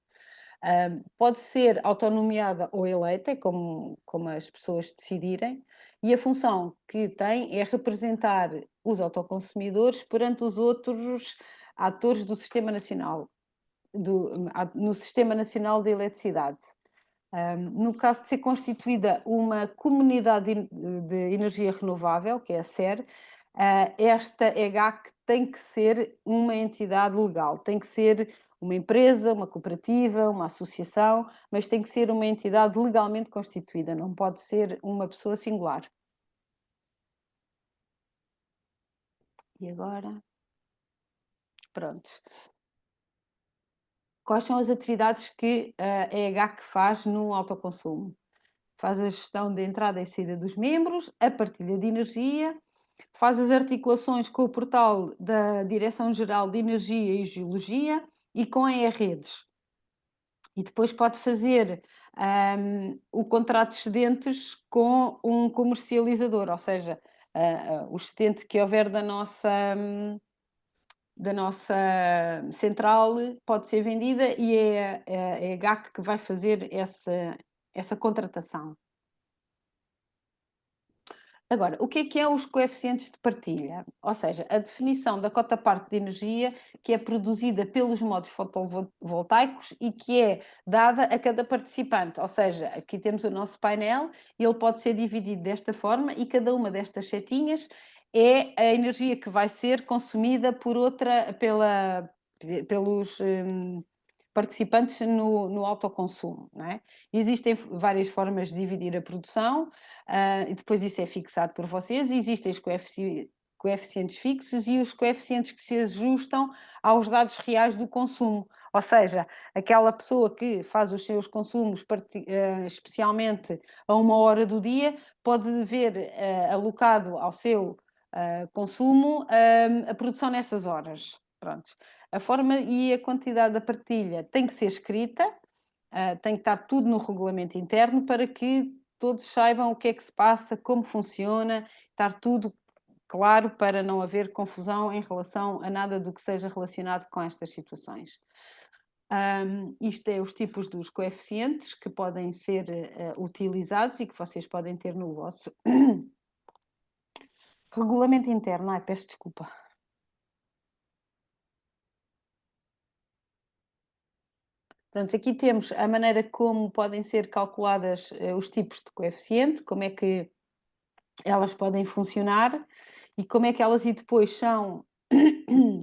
Pode ser autonomeada ou eleita, como as pessoas decidirem, e a função que tem é representar os autoconsumidores perante os outros atores do Sistema Nacional, no Sistema Nacional de Eletricidade. No caso de ser constituída uma comunidade de energia renovável, que é a SER, esta EGAC tem que ser uma entidade legal, tem que ser uma empresa, uma cooperativa, uma associação, mas tem que ser uma entidade legalmente constituída, não pode ser uma pessoa singular. E agora? Pronto. Quais são as atividades que a EGAC faz no autoconsumo? Faz a gestão de entrada e saída dos membros, a partilha de energia, faz as articulações com o portal da Direção-Geral de Energia e Geologia e com a E-Redes. E depois pode fazer o contrato de excedentes com um comercializador, ou seja, o excedente que houver da nossa central pode ser vendida e é a EGAC que vai fazer essa contratação. Agora, o que é os coeficientes de partilha? Ou seja, a definição da cota-parte de energia que é produzida pelos modos fotovoltaicos e que é dada a cada participante. Ou seja, aqui temos o nosso painel e ele pode ser dividido desta forma e cada uma destas setinhas é a energia que vai ser consumida pelos participantes no autoconsumo, não é? Existem várias formas de dividir a produção, e depois isso é fixado por vocês. Existem os coeficientes fixos e os coeficientes que se ajustam aos dados reais do consumo. Ou seja, aquela pessoa que faz os seus consumos especialmente a uma hora do dia pode ver alocado ao seu consumo a produção nessas horas. Pronto. A forma e a quantidade da partilha tem que ser escrita, tem que estar tudo no regulamento interno para que todos saibam o que é que se passa, como funciona, estar tudo claro para não haver confusão em relação a nada do que seja relacionado com estas situações. Isto é os tipos dos coeficientes que podem ser utilizados e que vocês podem ter no vosso regulamento interno. Ai, peço desculpa. Portanto, aqui temos a maneira como podem ser calculadas os tipos de coeficiente, como é que elas podem funcionar e como é que elas depois são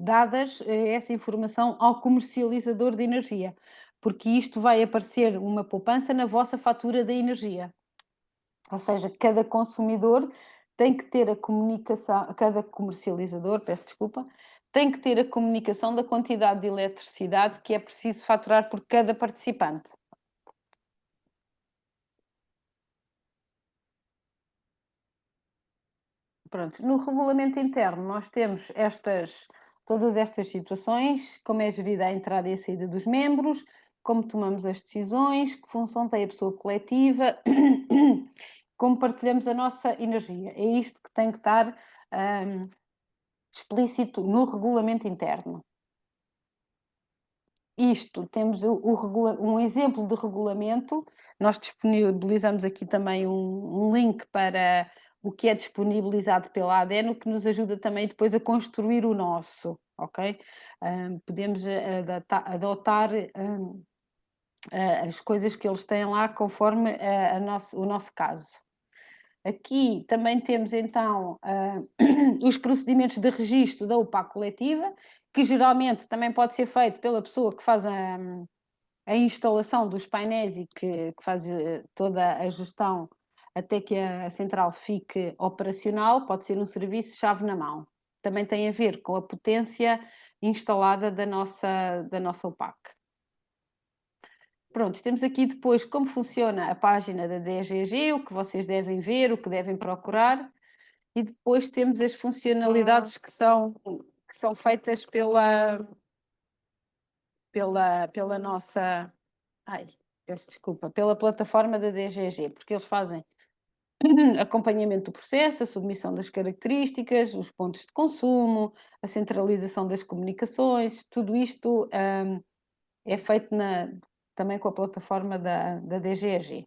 dadas essa informação ao comercializador de energia, porque isto vai aparecer uma poupança na vossa fatura da energia. Ou seja, cada consumidor tem que ter a comunicação, cada comercializador, peço desculpa, tem que ter a comunicação da quantidade de eletricidade que é preciso faturar por cada participante. Pronto, no regulamento interno nós temos todas estas situações, como é gerida a entrada e a saída dos membros, como tomamos as decisões, que função tem a pessoa coletiva, como partilhamos a nossa energia. É isto que tem que estar explícito no regulamento interno. Isto, temos um exemplo de regulamento, nós disponibilizamos aqui também um link para o que é disponibilizado pela ADN, o que nos ajuda também depois a construir o nosso, ok? Podemos adotar as coisas que eles têm lá conforme o nosso caso. Aqui também temos então os procedimentos de registro da UPA coletiva, que geralmente também pode ser feito pela pessoa que faz a instalação dos painéis e que faz toda a gestão até que a central fique operacional, pode ser um serviço chave na mão. Também tem a ver com a potência instalada da nossa UPAC. Pronto, temos aqui depois como funciona a página da DGG, o que vocês devem ver, o que devem procurar, e depois temos as funcionalidades que são feitas pela nossa, peço desculpa, pela plataforma da DGG, porque eles fazem acompanhamento do processo, a submissão das características, os pontos de consumo, a centralização das comunicações, tudo isto é feito também com a plataforma da DGG.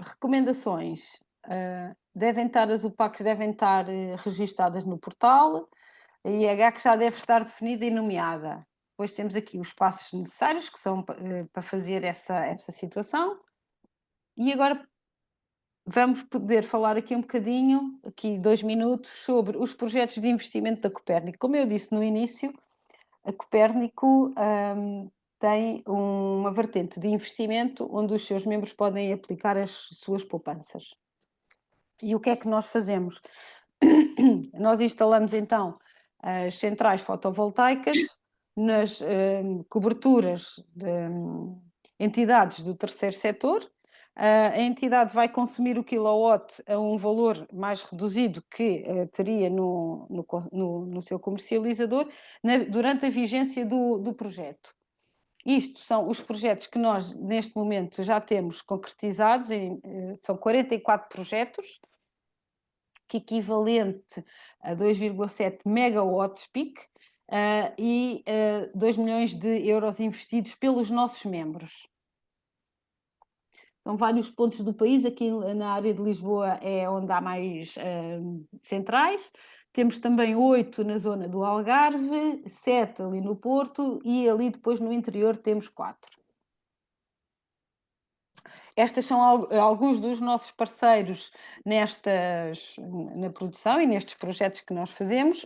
Recomendações. As UPACs devem estar registadas no portal, a IH que já deve estar definida e nomeada. Depois temos aqui os passos necessários, que são para fazer essa situação. E agora vamos poder falar aqui um bocadinho, aqui 2 minutos, sobre os projetos de investimento da Copérnico. Como eu disse no início, a Copérnico tem uma vertente de investimento onde os seus membros podem aplicar as suas poupanças. E o que é que nós fazemos? Nós instalamos então as centrais fotovoltaicas nas coberturas de entidades do terceiro setor. A entidade vai consumir o quilowatt a um valor mais reduzido que teria no seu comercializador durante a vigência do projeto. Isto são os projetos que nós, neste momento, já temos concretizados, são 44 projetos, que equivalente a 2,7 megawatts peak e 2 milhões de euros investidos pelos nossos membros. São vários pontos do país, aqui na área de Lisboa é onde há mais centrais. Temos também 8 na zona do Algarve, 7 ali no Porto e ali depois no interior temos 4. Estes são alguns dos nossos parceiros na produção e nestes projetos que nós fazemos.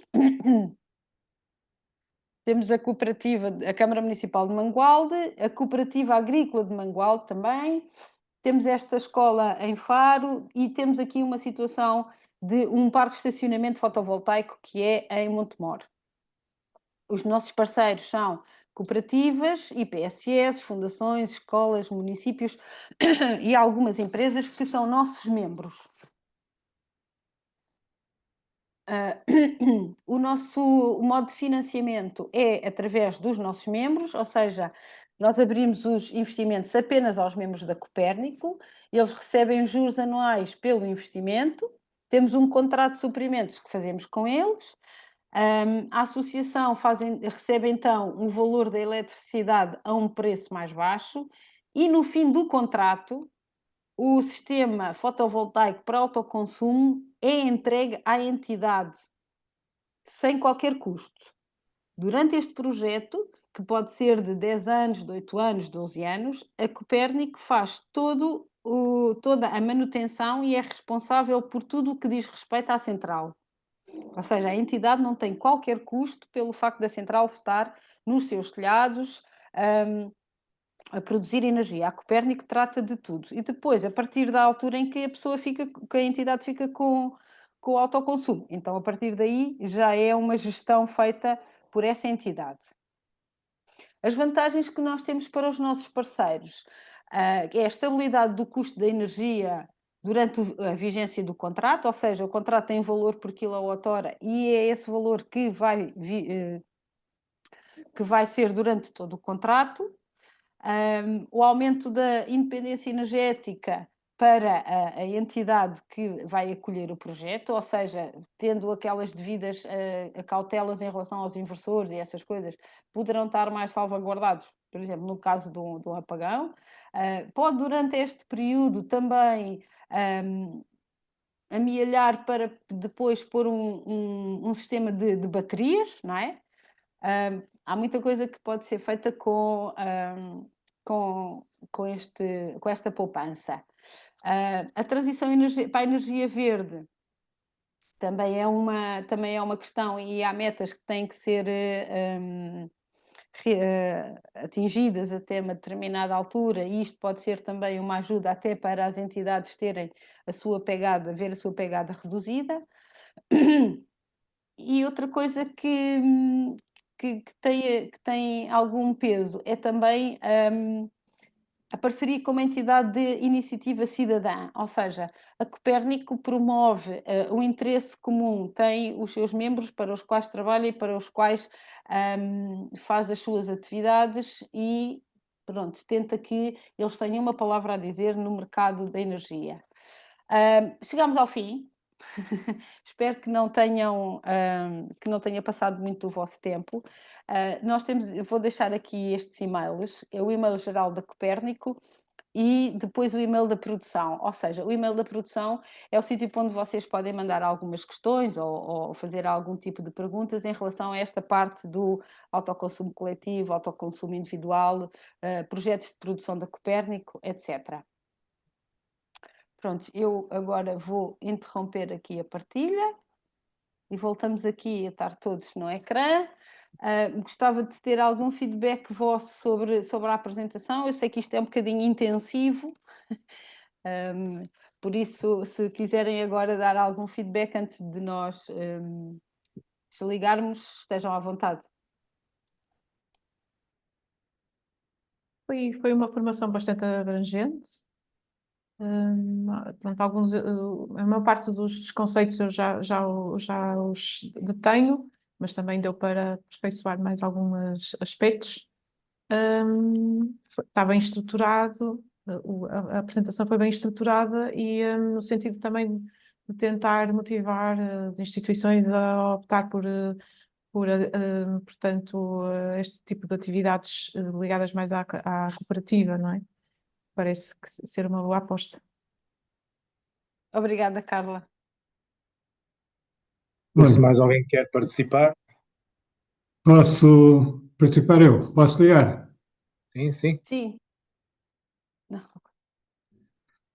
Temos a cooperativa, a Câmara Municipal de Mangualde, a Cooperativa Agrícola de Mangualde também. Temos esta escola em Faro e temos aqui uma situação de um parque de estacionamento fotovoltaico que é em Montemor. Os nossos parceiros são cooperativas, IPSS, fundações, escolas, municípios e algumas empresas que são nossos membros. O nosso modo de financiamento é através dos nossos membros, ou seja, nós abrimos os investimentos apenas aos membros da Copérnico, eles recebem os juros anuais pelo investimento, temos um contrato de suprimentos que fazemos com eles, a associação recebe então um valor da eletricidade a um preço mais baixo e no fim do contrato o sistema fotovoltaico para autoconsumo é entregue à entidade sem qualquer custo. Durante este projeto, que pode ser de 10 anos, de 8 anos, 12 anos, a Copérnico faz toda a manutenção e é responsável por tudo o que diz respeito à central. Ou seja, a entidade não tem qualquer custo pelo facto da central estar nos seus telhados a produzir energia. A Copérnico trata de tudo. E depois, a partir da altura em que a entidade fica com o autoconsumo. Então, a partir daí, já é uma gestão feita por essa entidade. As vantagens que nós temos para os nossos parceiros é a estabilidade do custo da energia durante a vigência do contrato, ou seja, o contrato tem valor por quilowatt-hora e é esse valor que vai ser durante todo o contrato. O aumento da independência energética para a entidade que vai acolher o projeto, ou seja, tendo aquelas devidas cautelas em relação aos inversores e essas coisas, poderão estar mais salvaguardados, por exemplo, no caso de um apagão. Pode, durante este período, também amealhar para depois pôr um sistema de baterias, não é? Há muita coisa que pode ser feita com esta poupança. A transição para a energia verde também é uma questão e há metas que têm que ser atingidas até uma determinada altura, e isto pode ser também uma ajuda até para as entidades terem ver a sua pegada reduzida. E outra coisa que tem algum peso é também a parceria com uma entidade de iniciativa cidadã, ou seja, a Copérnico promove o interesse comum, tem os seus membros para os quais trabalha e para os quais faz as suas atividades e, pronto, tenta que eles tenham uma palavra a dizer no mercado da energia. Chegamos ao fim. Espero que não tenha passado muito do vosso tempo. Eu vou deixar aqui estes e-mails, é o e-mail geral da Copérnico e depois o e-mail da produção, ou seja, o e-mail da produção é o sítio onde vocês podem mandar algumas questões ou fazer algum tipo de perguntas em relação a esta parte do autoconsumo coletivo, autoconsumo individual, projetos de produção da Copérnico, etc. Pronto, eu agora vou interromper aqui a partilha e voltamos aqui a estar todos no ecrã. Gostava de ter algum feedback vosso sobre a apresentação. Eu sei que isto é um bocadinho intensivo, por isso, se quiserem agora dar algum feedback antes de nós desligarmos, estejam à vontade. Foi uma formação bastante abrangente. Pronto, a maior parte dos conceitos eu já os detenho, mas também deu para aperfeiçoar mais alguns aspectos. Está bem estruturado, a apresentação foi bem estruturada e no sentido também de tentar motivar as instituições a optar portanto, este tipo de atividades ligadas mais à cooperativa, não é? Parece ser uma boa aposta. Obrigada, Carla. Se mais alguém quer participar? Posso participar eu? Posso ligar? Sim, sim. Sim. Não.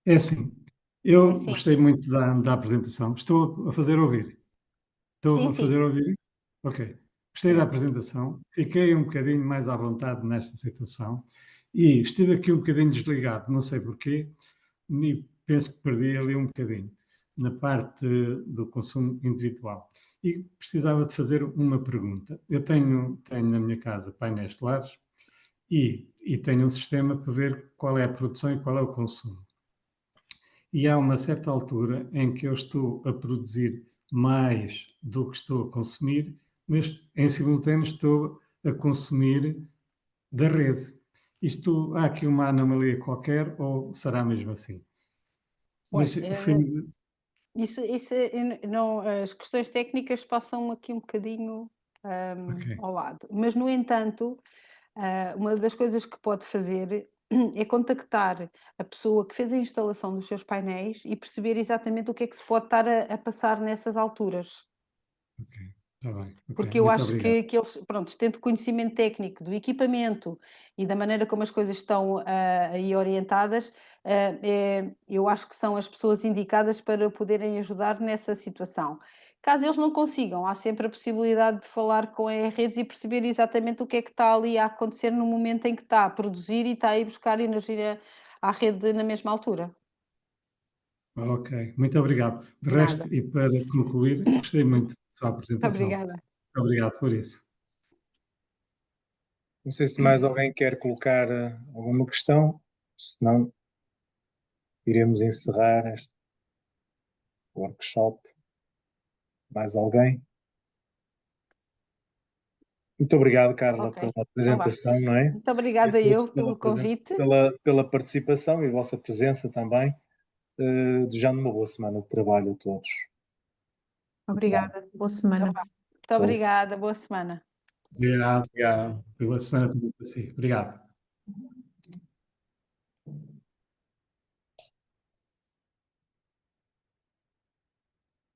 É assim, eu Sim. gostei muito da apresentação. Estou a fazer ouvir. Estou a Sim. fazer ouvir? Ok. Gostei da apresentação. Fiquei um bocadinho mais à vontade nesta situação e estive aqui um bocadinho desligado, não sei porquê, e penso que perdi ali um bocadinho na parte do consumo individual. E precisava de fazer uma pergunta. Eu tenho na minha casa painéis solares e tenho um sistema para ver qual é a produção e qual é o consumo. E há uma certa altura em que eu estou a produzir mais do que estou a consumir, mas em simultâneo estou a consumir da rede. Há aqui uma anomalia qualquer ou será mesmo assim? Mas Isso não, as questões técnicas passam aqui um bocadinho ok. ao lado. Mas, no entanto, uma das coisas que pode fazer é contactar a pessoa que fez a instalação dos seus painéis e perceber exatamente o que é que se pode estar a passar nessas alturas. Ok, está bem. Okay, Porque eu muito acho obrigado. que eles, pronto, tendo conhecimento técnico do equipamento e da maneira como as coisas estão aí orientadas, eu acho que são as pessoas indicadas para poderem ajudar nessa situação. Caso eles não consigam, há sempre a possibilidade de falar com a redes e perceber exatamente o que é que está ali a acontecer no momento em que está a produzir e está a ir buscar energia à rede na mesma altura. Ok, muito obrigado. De resto, Nada. e para concluir, gostei muito da sua apresentação. Obrigada. Muito obrigado por isso. Não sei se mais alguém quer colocar alguma questão, senão iremos encerrar esta. workshop. Mais alguém? Muito obrigado, Carla, Ok, pela então vá. apresentação, não é? Muito obrigada eu pelo convite. Pela participação e a vossa presença também. Desejando uma boa semana de trabalho a todos. Obrigada. Boa semana. Então vá. Muito obrigada, boa semana. Obrigado. Boa semana para si. Obrigado.